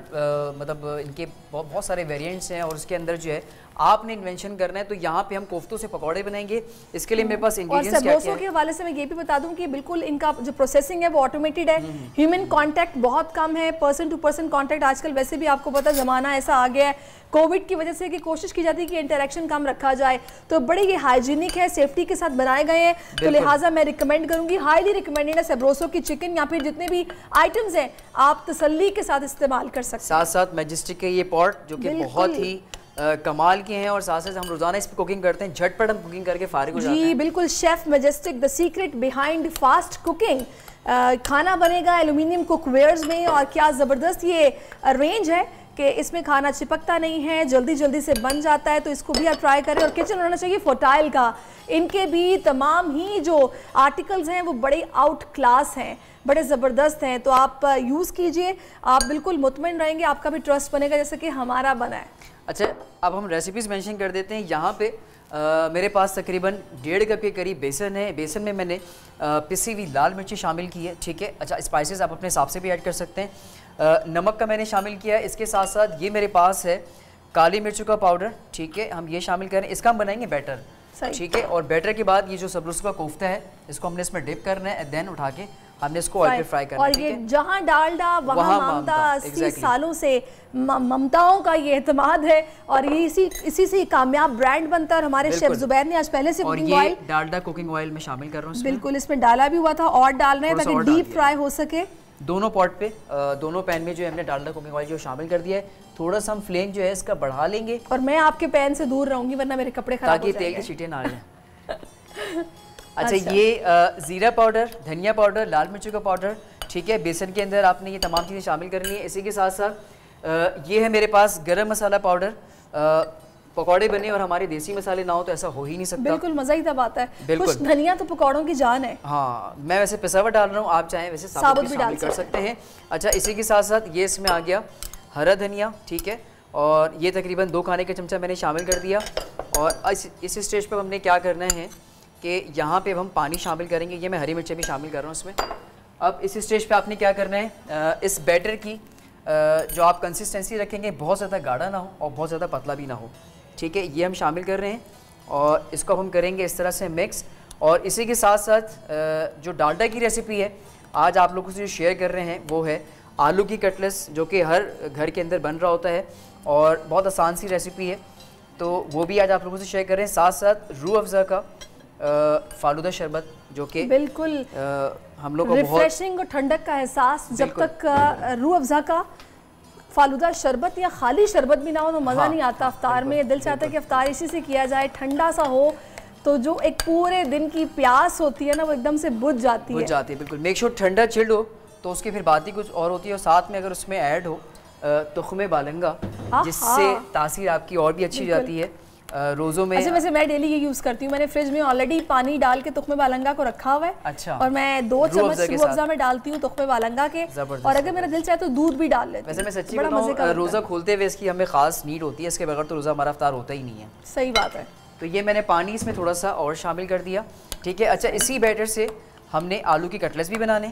मतलब इनके बहुत सारे वेरिएंट्स हैं और उसके अंदर जो है आपने इन्वेंशन करना है। तो यहाँ पे हम कोफ्तों से पकौड़े बनाएंगे, इसके लिए मेरे पास इंग्रेडिएंट्स क्या क्या है। के हवाले से मैं ये भी बता दूं कि बिल्कुल इनका जो प्रोसेसिंग है वो ऑटोमेटेड है, ह्यूमन कांटेक्ट बहुत कम है, पर्सन टू पर्सन कांटेक्ट आजकल वैसे भी आपको पता ज़माना ऐसा आ गया है कोविड की वजह से कि कोशिश की जाती है कि इंटरेक्शन कम रखा जाए, तो बड़े ये हाइजीनिक है, सेफ्टी के साथ बनाए गए हैं। तो लिहाजा मैं रिकमेंड करूंगी, हाईली रिकमेंडेड है सबरोसो की चिकन या फिर जितने भी आइटम्स हैं आप तसल्ली के साथ इस्तेमाल कर सकते हैं। साथ साथ मैजेस्टिक के ये पॉट जो कि बहुत ही कमाल के हैं और साथ साथ हम रोजाना इस पर कुकिंग करते हैं, झटपट हम कुकिंग करके फारिग हो जाते हैं। जी बिल्कुल, chef majestic the secret behind fast cooking. खाना बनेगा एल्यूमिनियम कुकवेयर्स में और क्या ज़बरदस्त ये रेंज है कि इसमें खाना चिपकता नहीं है, जल्दी जल्दी से बन जाता है, तो इसको भी आप ट्राई करें। और किचन होना चाहिए फोटाइल का, इनके भी तमाम ही जो आर्टिकल्स हैं वो बड़े आउट क्लास हैं, बड़े ज़बरदस्त हैं, तो आप यूज़ कीजिए, आप बिल्कुल मुतमईन रहेंगे, आपका भी ट्रस्ट बनेगा जैसे कि हमारा बना है। अच्छा अब हम रेसिपीज़ मेंशन कर देते हैं। यहाँ पे मेरे पास तकरीबन 1.5 कप के करीब बेसन है। बेसन में मैंने पिसी हुई लाल मिर्ची शामिल की है, ठीक है। अच्छा स्पाइसेस आप अपने हिसाब से भी ऐड कर सकते हैं। नमक का मैंने शामिल किया है। इसके साथ साथ ये मेरे पास है काली मिर्चों का पाउडर, ठीक है, हम ये शामिल करें। इसका हम बनाएंगे बैटर, ठीक है। और बैटर के बाद ये जो सबरोसो का कोफ्ता है इसको हमने इसमें डिप करना है, देन उठा के हमने इसको ऑयल पे फ्राई करना है। और ये जहां डालडा वहां ममता, 80 सालों से ममताओं का ये एतमाद है और ये इसी से कामयाब ब्रांड बनता है। और हमारे शेफ जुबैर ने आज पहले से cooking oil Dalda cooking oil में शामिल कर रहा हूँ, बिल्कुल इसमें डाला भी हुआ था और डाल रहे हैं ताकि डीप फ्राई हो सके। दोनों पॉट पे दोनों पैन में जो है हमने डालडा कुकिंग ऑयल जो शामिल कर दिया है। थोड़ा सा हम फ्लेम जो है इसका बढ़ा लेंगे और मैं आपके पैन से दूर रहूंगी वरना मेरे कपड़े खराब हो जाएंगे, ताकि तेल की छींटे ना आ जाए। अच्छा ये ज़ीरा पाउडर, धनिया पाउडर, लाल मिर्चों का पाउडर, ठीक है। बेसन के अंदर आपने ये तमाम चीज़ें शामिल करनी है। इसी के साथ साथ ये है मेरे पास गरम मसाला पाउडर। पकौड़े बने और हमारे देसी मसाले ना हो तो ऐसा हो ही नहीं सकता, बिल्कुल मज़ा ही तब आता है। कुछ धनिया तो पकौड़ों की जान है। हाँ मैं वैसे पिसा हुआ डाल रहा हूँ, आप चाहें वैसे साबुत भी शामिल कर सकते हैं। अच्छा इसी के साथ साथ ये इसमें आ गया हरा धनिया, ठीक है, और ये तकरीबन 2 खाने का चमचा मैंने शामिल कर दिया। और इस स्टेज पर हमने क्या करना है कि यहाँ पे हम पानी शामिल करेंगे। ये मैं हरी मिर्चें भी शामिल कर रहा हूँ इसमें। अब इस स्टेज पे आपने क्या करना है, इस बैटर की जो आप कंसिस्टेंसी रखेंगे बहुत ज़्यादा गाढ़ा ना हो और बहुत ज़्यादा पतला भी ना हो, ठीक है, ये हम शामिल कर रहे हैं। और इसको हम करेंगे इस तरह से मिक्स। और इसी के साथ साथ जो डालडा की रेसिपी है आज आप लोगों से जो शेयर कर रहे हैं वो है आलू की कटलेस, जो कि हर घर के अंदर बन रहा होता है और बहुत आसान सी रेसिपी है, तो वो भी आज आप लोगों से शेयर कर रहे हैं। साथ साथ रूह अफ़ज़ा का फालूदा शरबत जो कि बिल्कुल हम लोग को रिफ्रेशिंग और ठंडक का एहसास, जब तक रूह अफ़ज़ा का फालूदा शरबत या खाली शरबत भी ना हो तो मज़ा नहीं आता अफ्तार में। दिल चाहता है कि अफ्तार इसी से किया जाए, ठंडा सा हो तो जो एक पूरे दिन की प्यास होती है ना वो एकदम से बुझ जाती है। बिल्कुल मेक श्योर ठंडा चिल्ड हो तो उसकी फिर बात ही कुछ और होती है। और साथ में अगर उसमें ऐड हो तुख्मे बालंगा, जिससे तासीर आपकी और भी अच्छी जाती है रोज़ों में। अच्छा वैसे मैं डेली ये यूज़ करती हूँ, मैंने फ्रिज में ऑलरेडी पानी डाल के तुख्मे बालंगा को रखा हुआ है। अच्छा। और मैं 2 चम्मच रूह अफ़ज़ा में डालती हूँ तुख्मे बालंगा के, और अगर मेरा दिल चाहे तो दूध भी डाल लेती हूँ। वैसे मैं सच्ची बताऊँ रोज़ा खोलते हुए इसकी हमें खास नीड होती है, इसके बगैर तो रोज़ा हमारा अफ्तार होता ही नहीं है। सही बात है। तो ये मैंने पानी इसमें थोड़ा सा और शामिल कर दिया, ठीक है। अच्छा इसी बैटर से हमने आलू की कटलेट्स भी बनाने,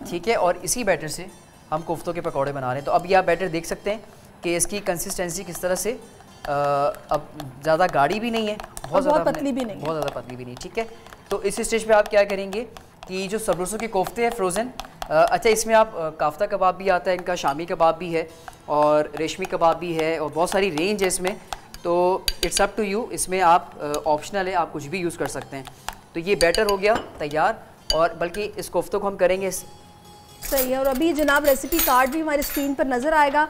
ठीक है, और इसी बैटर से हम कोफ्तों के पकौड़े बना रहे हैं। तो अब ये आप बैटर देख सकते हैं कि इसकी कंसिस्टेंसी किस तरह से अब ज़्यादा गाढ़ी भी नहीं है, बहुत पतली भी नहीं, बहुत ज़्यादा पतली भी नहीं, ठीक है। तो इस स्टेज पे आप क्या करेंगे कि जो सबरोसो के कोफ्ते हैं फ्रोज़न, अच्छा इसमें आप काफ्ता कबाब भी आता है इनका, शामी कबाब भी है और रेशमी कबाब भी है और बहुत सारी रेंज है इसमें, तो इट्स अप टू यू, इसमें आप ऑप्शनल है, आप कुछ भी यूज़ कर सकते हैं। तो ये बैटर हो गया तैयार और बल्कि इस कोफ्तों को हम करेंगे सही है। और अभी जनाब रेसिपी कार्ड भी हमारी स्क्रीन पर नजर आएगा।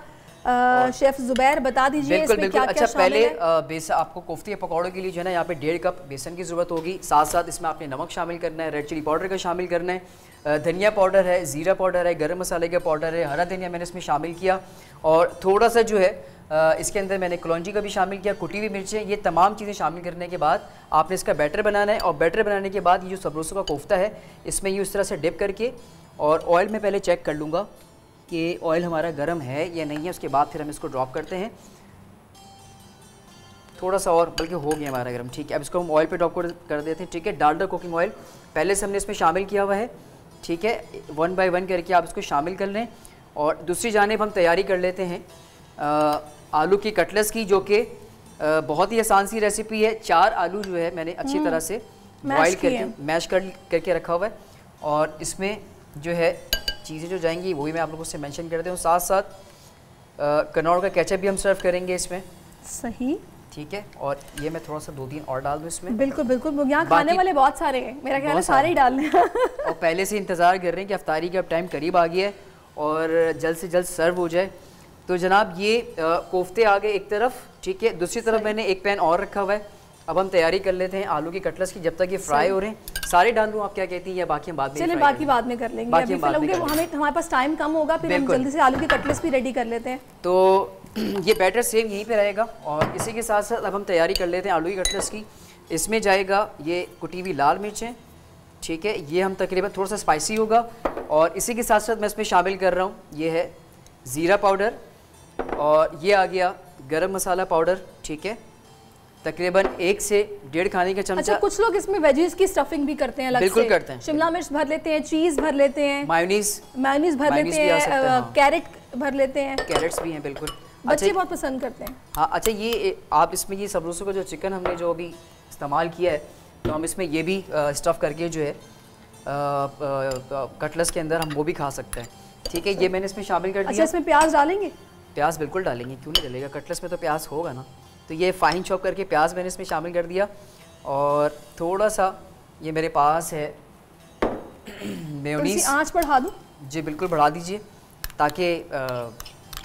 शेफ जुबैर बता दीजिए बिल्कुल इसमें बिल्कुल। क्या-क्या अच्छा पहले शामिल बेसन आपको कोफ्ते या पकौड़ों के लिए जो है ना यहाँ पे 1.5 कप बेसन की ज़रूरत होगी। साथ साथ इसमें आपने नमक शामिल करना है, रेड चिली पाउडर का शामिल करना है, धनिया पाउडर है, ज़ीरा पाउडर है, गरम मसाले का पाउडर है, हरा धनिया मैंने इसमें शामिल किया और थोड़ा सा जो है इसके अंदर मैंने कलौंजी का भी शामिल किया, कुटी हुई मिर्चें। ये तमाम चीज़ें शामिल करने के बाद आपने इसका बैटर बनाना है और बैटर बनाने के बाद ये जो सबरोसों का कोफ्ता है इसमें यूँ इस तरह से डिप करके और ऑयल में पहले चेक कर लूँगा कि ऑयल हमारा गर्म है या नहीं है। उसके बाद फिर हम इसको ड्रॉप करते हैं, थोड़ा सा और, बल्कि हो गया हमारा गर्म। ठीक है, अब इसको हम ऑयल पे ड्रॉप कर देते हैं। ठीक है, डालडा कुकिंग ऑयल पहले से हमने इसमें शामिल किया हुआ है। ठीक है, 1 बाय 1 करके आप इसको शामिल कर लें। और दूसरी जानिब हम तैयारी कर लेते हैं आलू की कटलेट्स की, जो कि बहुत ही आसान सी रेसिपी है। 4 आलू जो है मैंने अच्छी तरह से बॉयल करके मैश करके रखा हुआ है और इसमें जो है चीज़ें जो जाएंगी वही मैं आप लोगों से मेंशन करते हूँ। साथ साथ कनौर का केचप भी हम सर्व करेंगे इसमें। सही, ठीक है, और ये मैं थोड़ा सा 2-3 और डाल दूँ इसमें। बिल्कुल बिल्कुल, यहाँ खाने वाले बहुत सारे हैं, मेरा ख्याल है सारे ही डालने हैं। और पहले से इंतज़ार कर रहे हैं कि अफ्तारी का टाइम करीब आ गया है और जल्द से जल्द सर्व हो जाए। तो जनाब ये कोफ्ते आ गए एक तरफ। ठीक है, दूसरी तरफ मैंने एक पैन और रखा हुआ है। अब हम तैयारी कर लेते हैं आलू की कटलेट्स की, जब तक ये फ्राई हो रहे हैं। सारे डाल दूँ, आप क्या कहती हैं, या बाकी हम बाद में? चलिए बाकी बाद में कर लेंगे, अभी हमें हमारे पास टाइम कम होगा, फिर हम जल्दी से आलू की कटलेट्स भी रेडी कर लेते हैं। तो ये बैटर सेम यहीं पे रहेगा और इसी के साथ साथ अब हम तैयारी कर लेते हैं आलू की कटलेट्स की। इसमें जाएगा ये कुटी हुई लाल मिर्चें। ठीक है, ये हम तकरीबन थोड़ा सा स्पाइसी होगा और इसी के साथ साथ मैं इसमें शामिल कर रहा हूँ, ये है ज़ीरा पाउडर और ये आ गया गरम मसाला पाउडर। ठीक है, तकरीबन 1 से 1.5 खाने का चमचा। अच्छा, कुछ लोग इसमें वेजीज की स्टफिंग भी करते हैं अलग से। बिल्कुल करते हैं, शिमला मिर्च भर लेते हैं, चीज़ भर लेते हैं, मायोनीज भर लेते हैं, कैरेट भर लेते हैं, कैरेट्स भी हैं बिल्कुल, बच्चे बहुत पसंद करते हैं। हाँ, अच्छा ये आप इसमें ये सबरोसों का जो चिकन हमने जो अभी इस्तेमाल किया है तो हम इसमें ये भी स्टफ़ करके जो है कटलेट्स के अंदर हम वो भी खा सकते हैं। ठीक है, ये मैंने इसमें शामिल कर दिया। अच्छा, इसमें प्याज डालेंगे? प्याज बिल्कुल डालेंगे, क्यों नहीं डलेगा, कटलेट्स में तो प्याज होगा ना। तो ये फाइन चॉप करके प्याज मैंने इसमें शामिल कर दिया और थोड़ा सा ये मेरे पास है मेयोनीज। आंच बढ़ा दूँ? जी बिल्कुल बढ़ा दीजिए, ताकि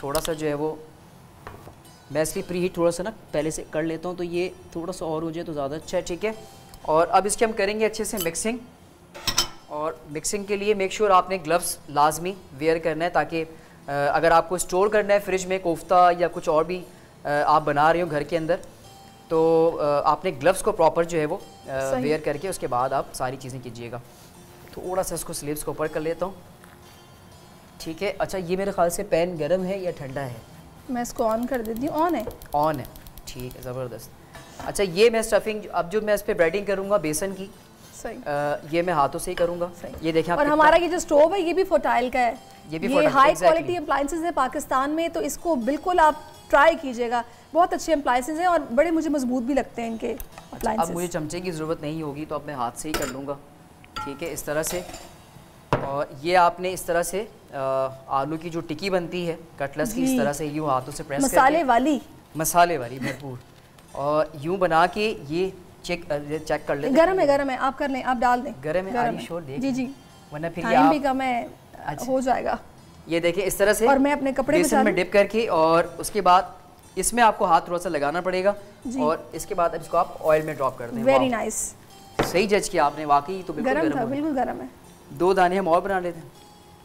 थोड़ा सा जो है वो मैं इसकी प्री हीट थोड़ा सा ना पहले से कर लेता हूँ, तो ये थोड़ा सा और हो जाए तो ज़्यादा अच्छा है। ठीक है, और अब इसके हम करेंगे अच्छे से मिक्सिंग। और मिक्सिंग के लिए मेक श्योर आपने ग्लव्स लाजमी वेयर करना है, ताकि अगर आपको स्टोर करना है फ्रिज में कोफ्ता या कुछ और भी आप बना रहे हो घर के अंदर, तो आपने ग्लव्स को प्रॉपर जो है वो वेयर करके उसके बाद आप सारी चीज़ें कीजिएगा। थोड़ा सा इसको स्लीव्स को ऊपर कर लेता हूँ। ठीक है, अच्छा ये मेरे ख्याल से पैन गर्म है या ठंडा है? मैं इसको ऑन कर देती हूँ। ऑन है? ऑन है, ठीक है, ज़बरदस्त। अच्छा ये मैं स्टफिंग अब जो मैं इस पर ब्रेडिंग करूँगा बेसन की, सही। ये मैं हाथों से ही करूँगा। ये देखें, और हमारा ये जो स्टोव है ये भी फर्टाइल का है, ये हाई क्वालिटी अप्लायंसेस है पाकिस्तान में, तो इसको बिल्कुल आप ट्राई कीजिएगा। बहुत अच्छे अप्लायंसेस हैं और बड़े मुझे मजबूत भी लगते हैं इनके अप्लायंसेस। अब मुझे चमचे की ज़रूरत नहीं होगी, तो अब मैं हाथ से ही कर लूँगा। ठीक है, इस तरह से। और ये आपने इस तरह से आलू की जो टिक्की बनती है कटलेट्स की, इस तरह से यूँ हाथों से प्रेस मसाले वाली भरपूर, और यूँ बना के ये चेक कर लेते। गरम है, आप कर लें, आप डाल दें। गरम है, श्योर देख जी, वरना फिर टाइम भी कम है, हो जाएगा। ये देखिए इस तरह से, और मैं अपने कपड़े बेसन में डिप करके, और उसके बाद इसमें आपको हाथ थोड़ा सा लगाना पड़ेगा और इसके बाद इसको आप ऑयल में ड्रॉप कर दें। वेरी नाइस, सही जज किया आपने, वाकई तो बिल्कुल गरम था, बिल्कुल गरम है। 2 दाने हम और बना लेते हैं।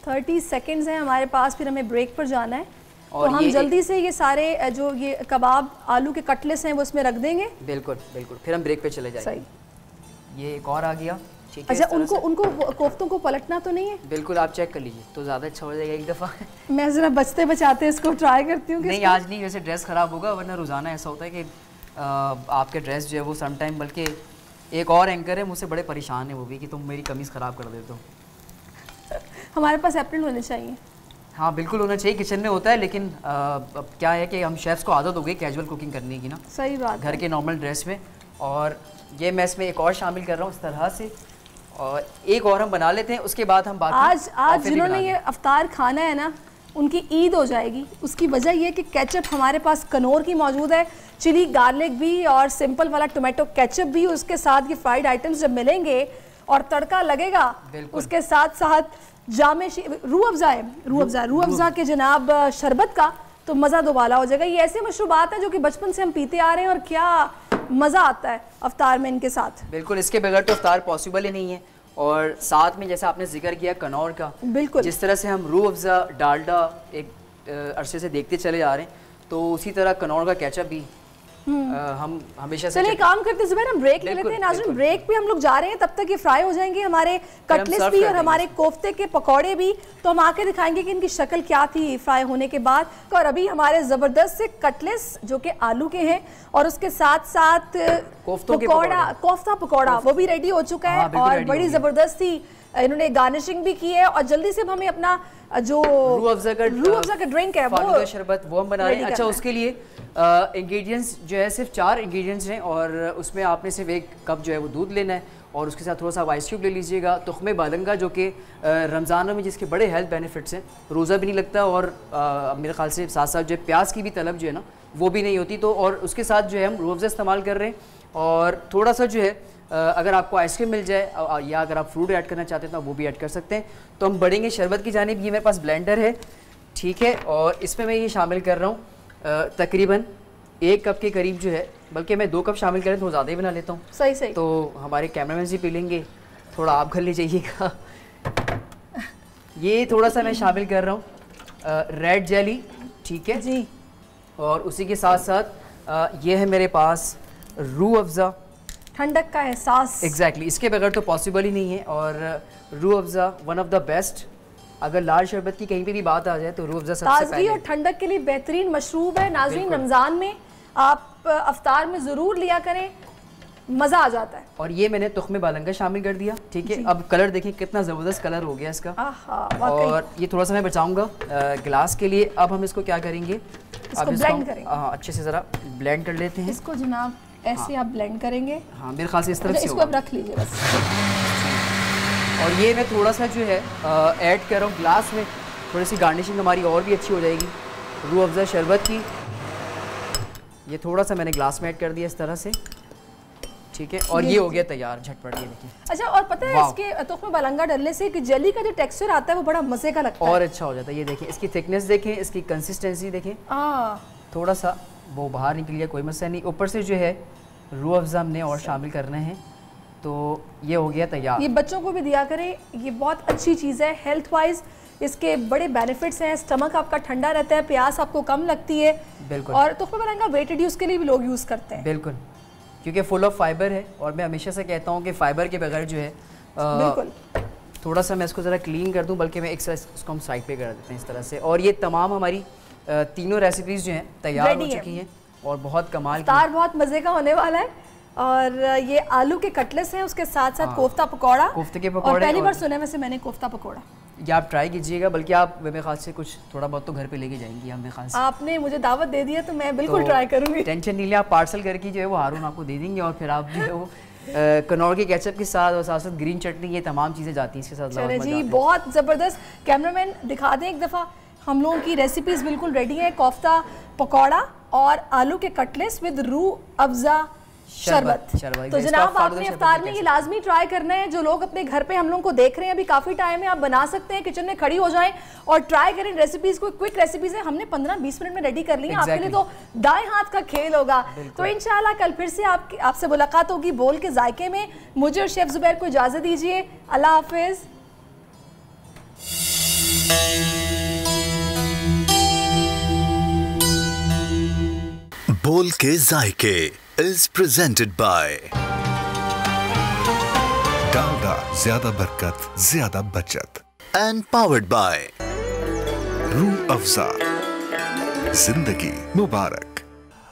30 सेकंड्स हैं हमारे पास, फिर हमें ब्रेक पर जाना है, और तो हम जल्दी से ये सारे जो ये कबाब आलू के कटलेट्स हैं वो इसमें रख देंगे। बिल्कुल बिल्कुल, फिर हम ब्रेक पे चले जाएंगे। सही, ये एक और आ गया। ठीक है, अच्छा उनको कोफ्तों को पलटना तो नहीं है? बिल्कुल, आप चेक कर लीजिए तो ज़्यादा अच्छा हो जाएगा एक दफ़ा। मैं ज़रा बचते बचाते इसको ट्राई करती हूँ। नहीं आज नहीं, वैसे ड्रेस ख़राब होगा, वरना रोज़ाना ऐसा होता है कि आपके ड्रेस जो है वो सम टाइम, बल्कि एक और एंकर है मुझसे बड़े परेशान है वो भी, कि तुम मेरी कमीज़ ख़राब कर देते हो। हमारे पास एप्रन होने चाहिए। हाँ बिल्कुल होना चाहिए, किचन में होता है, लेकिन अब क्या है कि हम शेफ्स को आदत हो गई कैजुअल कुकिंग करने की ना। सही बात, घर के नॉर्मल ड्रेस में। और ये मैं इसमें एक और शामिल कर रहा हूँ इस तरह से, और एक और हम बना लेते हैं, उसके बाद हम बाकी आज जिन्होंने ये अफ्तार खाना है ना, उनकी ईद हो जाएगी। उसकी वजह ये कि केचप हमारे पास कनौर की मौजूद है, चिली गार्लिक भी और सिंपल वाला टोमेटो केचप भी, उसके साथ ये फ्राइड आइटम्स जब मिलेंगे और तड़का लगेगा, उसके साथ साथ जामे रूह अफ़ज़ा के जनाब शरबत का, तो मज़ा दोबाला हो जाएगा। ये ऐसे मशरूबात है जो कि बचपन से हम पीते आ रहे हैं और क्या मज़ा आता है अफ्तार में इनके साथ। बिल्कुल, इसके बगैर तो अफ्तार पॉसिबल ही नहीं है। और साथ में जैसा आपने जिक्र किया कनौर का, बिल्कुल जिस तरह से हम रूह अफ़ज़ा डालडा एक अरसे से देखते चले जा रहे हैं, तो उसी तरह कनौर का केचप भी हम हमेशा से। चलिए काम करते ज़ुबैर, हम ब्रेक ले लेते हैं। नाज़रीन ब्रेक पे हम लोग जा रहे हैं, तब तक ये फ्राई हो जाएंगे हमारे कटलेस भी और हमारे कोफ्ते के पकौड़े भी। तो हम आके दिखाएंगे कि इनकी शक्ल क्या थी फ्राई होने के बाद। और अभी हमारे ज़बरदस्त से कटलेस जो कि आलू के हैं और उसके साथ साथ कोफ्ता पकौड़ा वो भी रेडी हो चुका है और बड़ी ज़बरदस्त थी। इन्होंने गार्निशिंग भी की है और जल्दी से हमें अपना जो रूह अफ़ज़ा का ड्रिंक है वो शरबत वो हम बना रहे हैं। अच्छा, उसके लिए इंग्रेडिएंट्स जो है सिर्फ 4 इंग्रेडिएंट्स हैं और उसमें आपने सिर्फ 1 कप जो है वो दूध लेना है और उसके साथ थोड़ा सा आइस क्यूब ले लीजिएगा। तुख्मे बालंगा जो कि रमज़ानों में जिसके बड़े हेल्थ बेनिफिट्स हैं, रोज़ा भी नहीं लगता और मेरे ख्याल से साथ साथ जो प्याज की भी तलब जो है ना वो भी नहीं होती। तो और उसके साथ जो है हम रूह अफ़ज़ा इस्तेमाल कर रहे हैं और थोड़ा सा जो है अगर आपको आइसक्रीम मिल जाए या अगर आप फ्रूट ऐड करना चाहते हैं तो वो भी ऐड कर सकते हैं। तो हम बढ़ेंगे शरबत की जानिब। ये मेरे पास ब्लेंडर है, ठीक है, और इसमें मैं ये शामिल कर रहा हूँ तकरीबन 1 कप के करीब जो है, बल्कि मैं 2 कप शामिल करें तो ज़्यादा ही बना लेता हूँ। सही। तो हमारे कैमरामैन भी पी लेंगे, थोड़ा आप घर ले जाइएगा। ये थोड़ा सा मैं शामिल कर रहा हूँ रेड जेली, ठीक है जी, और उसी के साथ साथ ये है मेरे पास रूह अफ़ज़ा, ठंडक का एहसास। एग्जैक्टली, इसके बगैर तो पॉसिबल ही नहीं है। और Rooh Afza one of the best, अगर लाल शरबत की कहीं पे भी बात आ जाए तो रूह अफ़ज़ा सबसे पहले और ठंडक के लिए बेहतरीन मशरूब है। नाज़रीन रमज़ान में आप अफ्तार में ज़रूर लिया करें, मज़ा आ जाता है। और ये मैंने तुख्मे बालंगा शामिल कर दिया, ठीक है। अब कलर देखिए कितना ज़बरदस्त कलर हो गया इसका। और ये थोड़ा सा मैं बचाऊंगा गिलास के लिए। अब हम इसको क्या करेंगे, इसको ब्लेंड करेंगे। अच्छे से ज़रा ब्लेंड कर लेते हैं इसको जनाब, ऐसे आप ब्लेंड करेंगे। हाँ, मेरे ख्याल से इस तरफ से इसको अब रख लीजिए बस। और ये मैं थोड़ा सा जो है ऐड कर रहा हूँ ग्लास में, थोड़ी सी गार्निशिंग हमारी और भी अच्छी हो जाएगी रूह अफ़ज़ा शरबत की। ये थोड़ा सा मैंने ग्लास में ऐड कर दिया इस तरह से, ठीक है। और ये हो गया तैयार झटपट, ये देखिए। अच्छा, और पता है इसके तुख्मे बालंगा डालने से कि जेली का जो टेक्सचर आता है वो बड़ा मज़े का लगता है और अच्छा हो जाता है। ये देखिए, इसकी थिकनेस देखें, इसकी कंसिस्टेंसी देखें, थोड़ा सा वो बाहर निकल गया, कोई मसला नहीं। ऊपर से जो है रूह अफ़ज़ा हमने और शामिल करना है, तो ये हो गया तैयार। ये बच्चों को भी दिया करें, ये बहुत अच्छी चीज़ है हेल्थ वाइज, इसके बड़े बेनिफिट्स हैं। स्टमक आपका ठंडा रहता है, प्यास आपको कम लगती है। बिल्कुल। और तुख्मे बालंगा वेट रिड्यूस के लिए भी लोग यूज़ करते हैं। बिल्कुल, क्योंकि फुल ऑफ फाइबर है। और मैं हमेशा से कहता हूँ कि फ़ाइबर के बगैर जो है बिल्कुल। थोड़ा सा मैं इसको ज़रा क्लीन कर दूँ, बल्कि मैं एक इसको हम साइड पे कर देते हैं इस तरह से। और ये तमाम हमारी तीनों रेसिपीज़ जो हैं तैयार हो चुकी हैं और बहुत कमाल की, बहुत मज़े का होने वाला है। और ये आलू के कटलेस हैं, उसके साथ साथ कोफ्ता पकौड़ा, कोफ्ते के पकौड़े। और पहली बार सुने वैसे मैंने कोफ्ता पकौड़ा। ये आप ट्राई कीजिएगा, बल्कि आप मेरे ख्याल से कुछ थोड़ा बहुत तो घर पे लेके जाएंगी आप, मेरे ख्याल से। आपने मुझे दावत दे दी है तो मैं बिल्कुल ट्राई करूंगी। टेंशन नहीं लिया, आप पार्सल करके जो है वो हारून आपको दे देंगे और फिर आप जो है वो कनौर के केचप के साथ और साथ साथ ग्रीन चटनी, ये तमाम चीज़ें जाती हैं इसके साथ। चले जी, बहुत ज़बरदस्त। कैमरामैन दिखा दें एक दफ़ा, हम लोगों की रेसिपीज़ बिल्कुल रेडी है। कोफ्ता पकौड़ा और आलू के कटलेस विद रूह अफ़ज़ा शरबत। तो जनाब आपने इफ्तार में ये लाजमी ट्राई करना है। जो लोग अपने घर पे हम लोगों को देख रहे हैं, अभी काफ़ी टाइम है, आप बना सकते हैं, किचन में खड़ी हो जाएं और ट्राई करें रेसिपीज़ को। क्विक रेसिपीज़ है, हमने 15-20 मिनट में रेडी कर ली है। आपके लिए तो दाएं हाथ का खेल होगा। तो इंशाल्लाह कल फिर से आपसे मुलाकात होगी बोल के जायके में। मुझे और शेफ ज़ुबैर को इजाज़त दीजिए, अल्लाह हाफिज़। बोल के जायके is presented by डालडा, ज्यादा बरकत, ज्यादा बचत, and powered by Rooh Afza, जिंदगी मुबारक।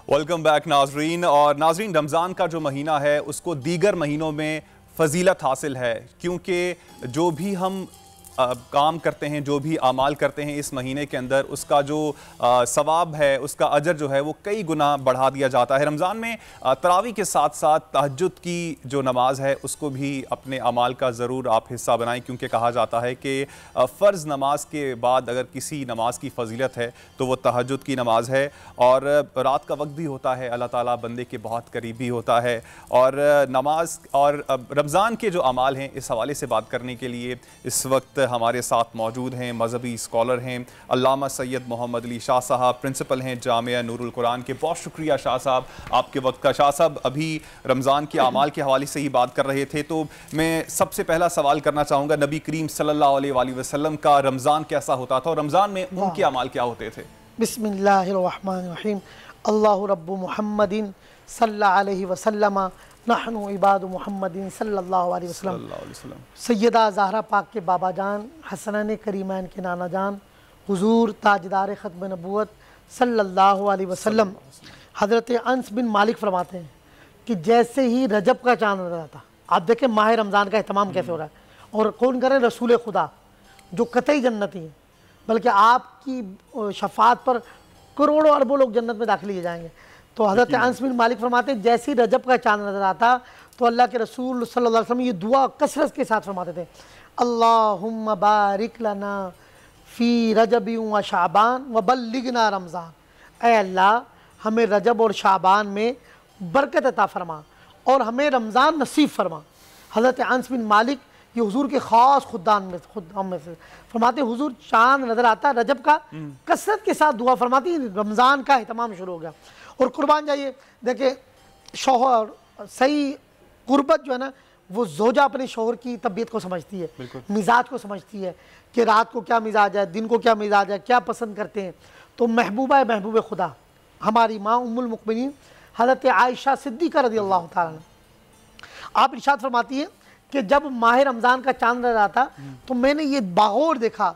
वेलकम बैक नाजरीन। और नाजरीन, रमज़ान का जो महीना है उसको दीगर महीनों में फजीलत हासिल है, क्योंकि जो भी हम काम करते हैं, जो भी आमाल करते हैं इस महीने के अंदर, उसका जो सवाब है, उसका अजर जो है वो कई गुना बढ़ा दिया जाता है। रमज़ान में तरावी के साथ साथ तहज्जुद की जो नमाज है उसको भी अपने आमाल का ज़रूर आप हिस्सा बनाएं, क्योंकि कहा जाता है कि फ़र्ज़ नमाज के बाद अगर किसी नमाज की फजीलत है तो वो तहज्जुद की नमाज है। और रात का वक्त भी होता है, अल्लाह ताला बंदे के बहुत करीबी होता है। और नमाज और रमज़ान के जो आमाल हैं, इस हवाले से बात करने के लिए इस वक्त हमारे साथ मौजूद हैं, मजहबी स्कॉलर हैं, अल्लामा सैयद मोहम्मद अली शाह साहब, प्रिंसिपल हैं जामिया नूरुल कुरान के। बहुत शुक्रिया शाह साहब आपके वक्त का। शाह साहब अभी रमज़ान के अमाल के हवाले से ही बात कर रहे थे, तो मैं सबसे पहला सवाल करना चाहूँगा, नबी करीम सल्लल्लाहु अलैहि वसल्लम का रमज़ान कैसा होता था और रमज़ान में उनके अमाल क्या होते थे? बिस्मिल्लाहिर्रहमानिर्रहीम। अल्लाहु रब्बु मुहम्मदिन सल्लल्लाहु अलैहि वसल्लम नहनु इबादु मुहम्मदिन सल्लल्लाहु अलैहि वसल्लम। सैयदा ज़हरा पाक के बाबा जान, हसनैन करीमैन के नाना जान, हुजूर ताजदार ख़त्म नबूवत सल्लल्लाहु अलैहि वसल्लम हज़रत अनस बिन मालिक फरमाते हैं कि जैसे ही रजब का चांद नजर आता, आप देखें माह रमज़ान का अहतमाम कैसे हो रहा है, और कौन करे? रसूल खुदा जो कतई जन्नती हैं, बल्कि आपकी शफात पर करोड़ों अरबों लोग जन्नत में दाखिल किए जाएंगे। तो हज़रत अनस बिन मालिक फरमाते हैं जैसे ही रजब का चांद नजर आता तो अल्लाह के रसूल सल्लल्लाहु अलैहि वसल्लम ये दुआ कसरत के साथ फरमाते थे, अल्लाहुम्मा बारिक लना फ़ी रजबी व शाबान व बल्लिगना रमज़ान। ऐ अल्लाह हमें रजब और शाबान में बरकत अता फरमा और हमें रमज़ान नसीब फरमा। हज़रत अनस बिन मालिक ये हुजूर के ख़ास खुदान में से फरमाते, हुजूर चांद नज़र आता रजब का, कसरत के साथ दुआ फरमाती, रमज़ान का एहतमाम शुरू हो गया। और कुर्बान जाइए, देखिए शौहर सही गुर्बत जो है ना, वो जोजा अपने शौहर की तबीयत को समझती है, मिजाज को समझती है कि रात को क्या मिजाज है, दिन को क्या मिजाज है, क्या पसंद करते हैं। तो महबूबा महबूब खुदा हमारी माँ उम्मुल मुमिनीन हज़रत आयशा सिद्दीक़ा रज़ियल्लाहु ताला आप इरशाद फरमाती है कि जब माह रमज़ान का चांद नजर आता तो मैंने ये बागौर देखा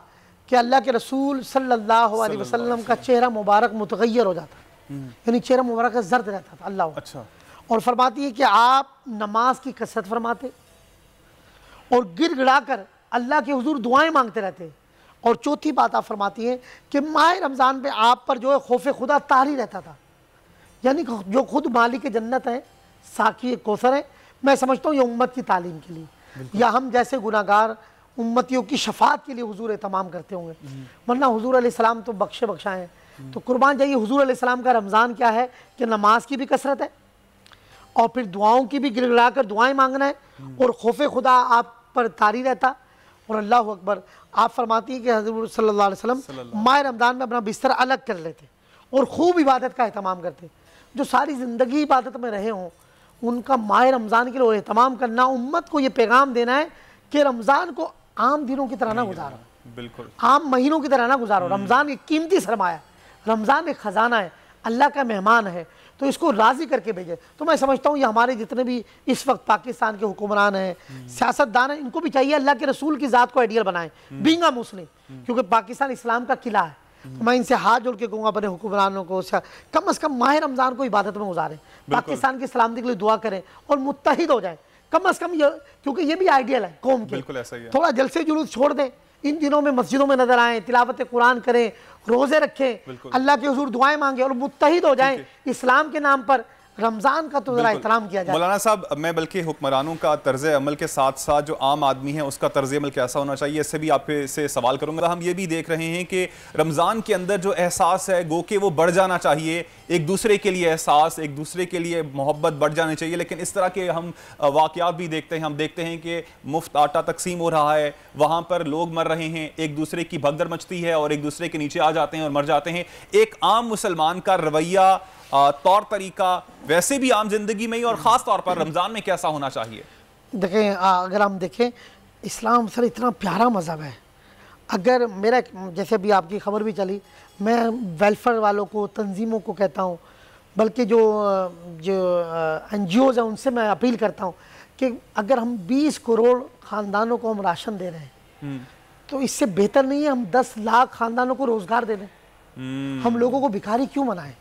कि अल्लाह के रसूल सल्लल्लाहु अलैहि वसल्लम का चेहरा मुबारक मुतगय्यर हो जाता, यानी चेहरा मुबारक का जर्द रहता था। अल्लाह अच्छा। और फरमाती है कि आप नमाज की कसरत फरमाते और गिड़गिड़ा कर अल्लाह के हुजूर दुआएं मांगते रहते। और चौथी बात आप फरमाती हैं कि माह रमज़ान पे आप पर जो है खौफ खुदा तारी रहता था, यानी जो खुद मालिक जन्नत है, साकी कौसर है। मैं समझता हूँ ये उम्मत की तालीम के लिए, या हम जैसे गुनाहगार उम्मतियों की शफात के लिए हुजूर तमाम करते होंगे, वरना हुजूर अलैहिस्सलाम तो बख्शा हैं। तो कुर्बान जाइए, हुजूर अलैहिस्सलाम का रमज़ान क्या है कि नमाज की भी कसरत है और फिर दुआओं की भी गिड़गिड़ा कर दुआएं मांगना है, और खौफ खुदा आप पर तारी रहता। और अल्लाह अकबर, आप फरमाती हैं कि हज़रत सल्लल्लाहु अलैहि वसल्लम माह रमज़ान में अपना बिस्तर अलग कर लेते और खूब इबादत का एहतमाम करते। जो सारी ज़िंदगी इबादत में रहे हों, उनका माह रमज़ान के लिए एहतमाम करना, उम्मत को ये पैगाम देना है कि रमज़ान को आम दिनों की तरह ना गुजारो, बिल्कुल आम महीनों की तरह ना गुजारो। रमज़ान एक कीमती सरमाया, रमज़ान एक ख़जाना है, अल्लाह का मेहमान है, तो इसको राज़ी करके भेजे। तो मैं समझता हूँ ये हमारे जितने भी इस वक्त पाकिस्तान के हुक्मरान हैं, सियासतदान हैं, इनको भी चाहिए अल्लाह के रसूल की ज़ात को आइडियल बनाएं, बीइंग अ मुस्लिम, क्योंकि पाकिस्तान इस्लाम का किला है। तो मैं इनसे हाथ जोड़ के कहूँगा अपने हुक्मरानों को कम से कम माह रमज़ान को इबादत में गुजारें, पाकिस्तान की सलामती के लिए दुआ करें और मुत्तहिद हो जाए कम से कम, ये क्योंकि ये भी आइडियल है कौम के। बिल्कुल ऐसा ही है। थोड़ा जलसे जुलूस छोड़ दें, इन दिनों में मस्जिदों में नजर आएं, तिलावत कुरान करें, रोजे रखें, अल्लाह के हुजूर दुआएं मांगे और मुत्तहिद हो जाएं इस्लाम के नाम पर। रमज़ान का तो ज़रा एहतराम किया जाए। मौलाना साहब, मैं बल्कि हुक्मरानों का तर्ज अमल के साथ साथ जो आम आदमी है उसका तर्ज अमल कैसा होना चाहिए, इससे भी आपसे से सवाल करूंगा। हम ये भी देख रहे हैं कि रमज़ान के अंदर जो एहसास है गो के वो बढ़ जाना चाहिए, एक दूसरे के लिए एहसास, एक दूसरे के लिए मोहब्बत बढ़ जानी चाहिए, लेकिन इस तरह के हम वाक़यात भी देखते हैं। हम देखते हैं कि मुफ्त आटा तकसीम हो रहा है, वहाँ पर लोग मर रहे हैं, एक दूसरे की भगदड़ मचती है और एक दूसरे के नीचे आ जाते हैं और मर जाते हैं। एक आम मुसलमान का रवैया, तौर तरीका वैसे भी आम जिंदगी में ही और ख़ास तौर पर रमज़ान में कैसा होना चाहिए? देखें, अगर हम देखें, इस्लाम सर इतना प्यारा मज़हब है। अगर मेरा, जैसे अभी आपकी खबर भी चली, मैं वेलफेयर वालों को, तंजीमों को कहता हूँ, बल्कि जो NGOs हैं उनसे मैं अपील करता हूँ कि अगर हम 20 करोड़ ख़ानदानों को हम राशन दे रहे हैं तो इससे बेहतर नहीं है हम 10 लाख ख़ानदानों को रोज़गार दे दें। हम लोगों को भिखारी क्यों बनाएं?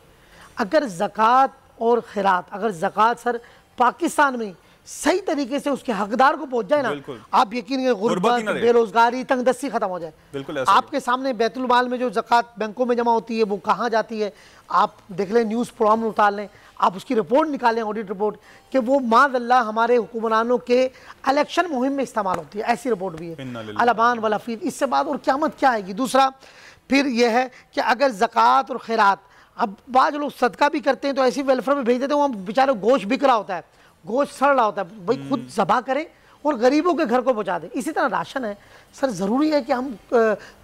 अगर ज़कात और खैरात, अगर ज़कात सर पाकिस्तान में सही तरीके से उसके हकदार को पहुंच जाए ना, आप यकीन करें गुर्बत, बेरोजगारी, तंगदस्ती खत्म हो जाए। आपके सामने बैतुल माल में जो ज़कात बैंकों में जमा होती है वो कहाँ जाती है, आप देख लें, न्यूज़ प्रोग्राम उतार लें, आप उसकी रिपोर्ट निकालें, ऑडिट रिपोर्ट, कि वो माज़अल्लाह हमारे हुक्मरानों के इलेक्शन मुहिम में इस्तेमाल होती है। ऐसी रिपोर्ट भी है, अलबान वाला फीद। इससे बाद और क़यामत क्या आएगी? दूसरा फिर यह है कि अगर ज़कात और खैरात, अब बाद लोग सदका भी करते हैं तो ऐसी वेलफेयर में भेज देते हैं, वहाँ बेचारे गोश्त बिक रहा होता है, गोश्त सड़ रहा होता है, भाई खुद ज़बा करें और गरीबों के घर को पहुंचा दें। इसी तरह राशन है सर, ज़रूरी है कि हम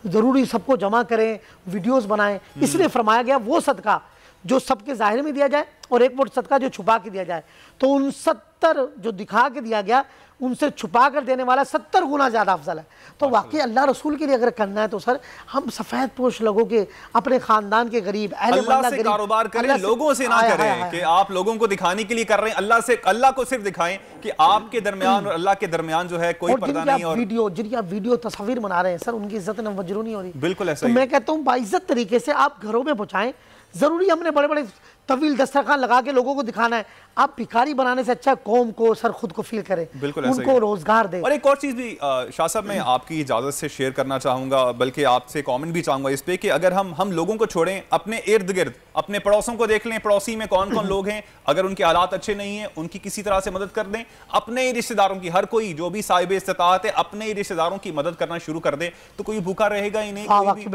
ज़रूरी सबको जमा करें, वीडियोस बनाएं, इसलिए फरमाया गया वो सदका जो सबके ज़ाहिर में दिया जाए और एक वो सदका जो छुपा के दिया जाए। तो उन 70 जो दिखा के दिया गया उनसे छुपा कर देने वाला 70 गुना ज़्यादा अफजल है। तो वाकई अल्लाह रसूल के लिए अगर करना है तो सर हम सफ़ेद पोश लोगों के, अपने ख़ानदान के गरीब, अल्लाह से कारोबार करें, लोगों से ना करें कि आप लोगों को दिखाने के लिए कर रहे हैं। अल्लाह को सिर्फ दिखाएं कि आपके दरमियान और अल्लाह के दरमियान जो है कोई पर्दा नहीं। और जिनकी आप वीडियो तस्वीर बना रहे हैं सर, उनकी इज्जत नवजरू नहीं हो रही। बिल्कुल ऐसा मैं कहता हूँ बाइज्जत तरीके से आप घरों में पहुँचाएं। ज़रूरी हमने बड़े बड़े तवील दस्तरखान लगा के लोगों को दिखाना है। आप भिखारी बनाने से अच्छा कौम को सर खुद को फील करें, बिल्कुल उनको रोजगार दे। और एक और चीज़ भी शाह साहब मैं आपकी इजाज़त से शेयर करना चाहूँगा, बल्कि आपसे कमेंट भी चाहूँगा इस पे कि अगर हम लोगों को छोड़ें, अपने इर्द गिर्द अपने पड़ोसों को देख लें, पड़ोसी में कौन कौन लोग हैं, अगर उनके हालात अच्छे नहीं हैं उनकी किसी तरह से मदद कर दें। अपने रिश्तेदारों की, हर कोई जो भी साहिब इस्तिताअत है अपने रिश्तेदारों की मदद करना शुरू कर दे तो कोई भूखा रहेगा ही नहीं।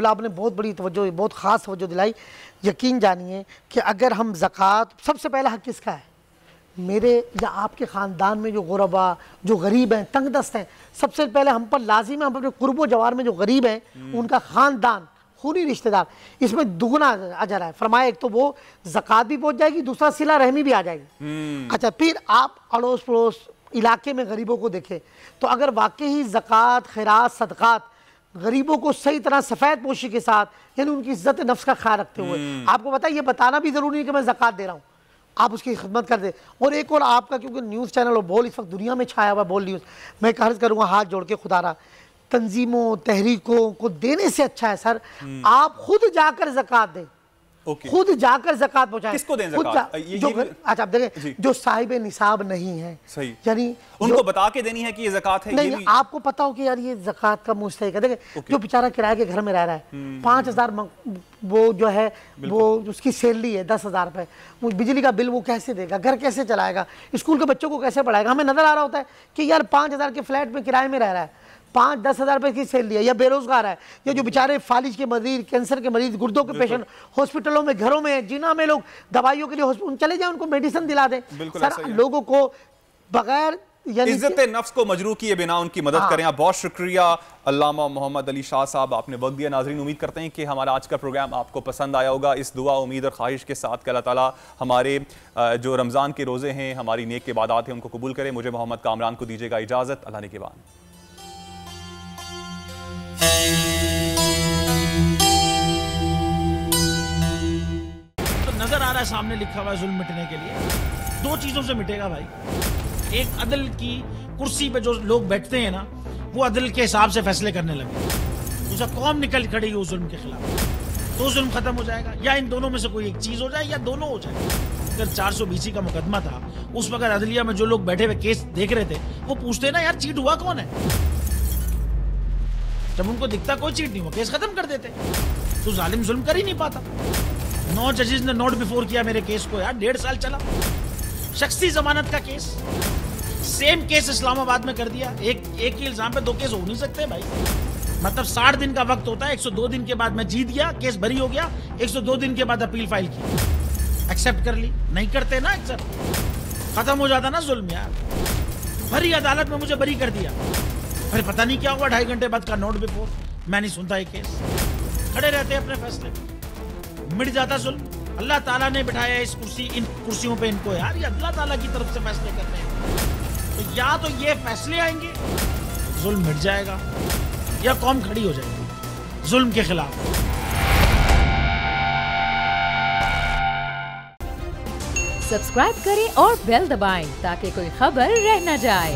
आपने बहुत बड़ी तवज्जो, बहुत खास तवज्जो दिलाई। यकीन जानिए कि अगर हम ज़कात, सबसे पहला हक किसका है? मेरे या आपके ख़ानदान में जो गुरबा, जो गरीब हैं, तंग दस्त हैं, सबसे पहले हम पर लाजिम है, हम अपने कुर्बो जवार में जो गरीब हैं उनका ख़ानदान, खूनी रिश्तेदार, इसमें दुगना अजर है। फरमाया एक तो वो ज़कात भी पहुँच जाएगी, दूसरा सिला रहमी भी आ जाएगी। अच्छा, फिर आप अड़ोस पड़ोस इलाके में गरीबों को देखें तो अगर वाकई ज़कात, खैरात, सदक़ात गरीबों को सही तरह सफ़ेद पोशी के साथ, यानी उनकी इज्जत नफ्स का ख्याल रखते हुए, आपको पता है ये बताना भी ज़रूरी है कि मैं ज़कात दे रहा हूँ, आप उसकी खिदमत कर दे। और एक और आपका, क्योंकि न्यूज़ चैनल और बोल इस वक्त दुनिया में छाया हुआ, बोल न्यूज़, मैं अर्ज़ करूँगा हाथ जोड़ के खुदारा, तंजीमों तहरीकों को देने से अच्छा है सर आप खुद जाकर ज़कात दें, खुद जाकर ज़कात पहुंचाएं। किसको दें ज़कात? अच्छा आप देखें जो साहिब निसाब नहीं है, सही, यानी उनको बता के देनी है कि ये ज़कात है। नहीं, आपको पता हो कि यार ये ज़कात का मुस्तहिक है। देखें जो बेचारा किराए के घर में रह रहा है, 5000 वो जो है वो उसकी सैलरी है 10,000 रुपये, वो बिजली का बिल वो कैसे देगा, घर कैसे चलाएगा, स्कूल के बच्चों को कैसे पढ़ाएगा। हमें नजर आ रहा होता है कि यार 5000 के फ्लैट में किराए में रह रहा है, 5-10 हज़ार रुपये की सैलरी है, या बेरोजगार है, या जो बेचारे फालिज के मरीज, कैंसर के मरीज, गुर्दों के पेशेंट हॉस्पिटलों में, घरों में, जिना में लोग दवाइयों के लिए चले जाए, उनको मेडिसिन दिला दें। सर लोगों को बगैर इज्जत नफ्स को मजरू किए बिना उनकी मदद करें। आप बहुत शुक्रिया अल्लामा मोहम्मद अली शाह साहब, आपने वक्त दिया। नाज़रीन उम्मीद करते हैं कि हमारा आज का प्रोग्राम आपको पसंद आया होगा। इस दुआ, उम्मीद और ख्वाहिश के साथ कि अल्लाह ताला हमारे जो रमज़ान के रोज़े हैं, हमारी नेक के इबादत हैं, उनको कबूल करें। मुझे मोहम्मद कामरान को दीजिएगा इजाज़त। अल्लाह ने के बाद तो नजर आ रहा है सामने लिखा हुआ है जुल्म मिटने के लिए 2 चीजों से मिटेगा भाई। एक अदल की कुर्सी पे जो लोग बैठते हैं ना, वो अदल के हिसाब से फैसले करने लगे, दूसरा कौम निकल खड़ी उस जुल्म के खिलाफ, तो जुल्म खत्म हो जाएगा। या इन दोनों में से कोई एक चीज हो जाए या दोनों हो जाए। अगर 420 का मुकदमा था, उस वक्त अदलिया में जो लोग बैठे हुए केस देख रहे थे वो पूछते ना यार चीट हुआ कौन है, जब उनको दिखता कोई चीट नहीं हुआ केस खत्म कर देते। तो जालिम जुल्म कर ही नहीं पाता। 9 जजेस ने नोट बिफोर किया मेरे केस को यार, 1.5 साल चला। शख्सी जमानत का केस, सेम केस इस्लामाबाद में कर दिया। एक ही इल्जाम पे 2 केस हो नहीं सकते भाई। मतलब 60 दिन का वक्त होता है, 102 दिन के बाद मैं जीत गया, केस बरी हो गया, 102 दिन के बाद अपील फाइल की, एक्सेप्ट कर ली। नहीं करते ना एक्सेप्ट, खत्म हो जाता ना जुल्म यार। भरी अदालत में मुझे बरी कर दिया, फिर पता नहीं क्या हुआ, 2.5 घंटे बाद का नोट बिफोर, मैं नहीं सुनता ये केस। खड़े रहते अपने फैसले, मिट जाता जुल्म। अल्लाह ताला ने बिठाया इस इन कुर्सियों पे इनको यार, ये अल्लाह ताला की तरफ से फैसले करते हैं। तो या तो ये फैसले आएंगे, जुल्म मिट जाएगा, या कौम खड़ी हो जाएगी जुल्म के खिलाफ। सब्सक्राइब करें और बेल दबाएं ताकि कोई खबर रह न जाए।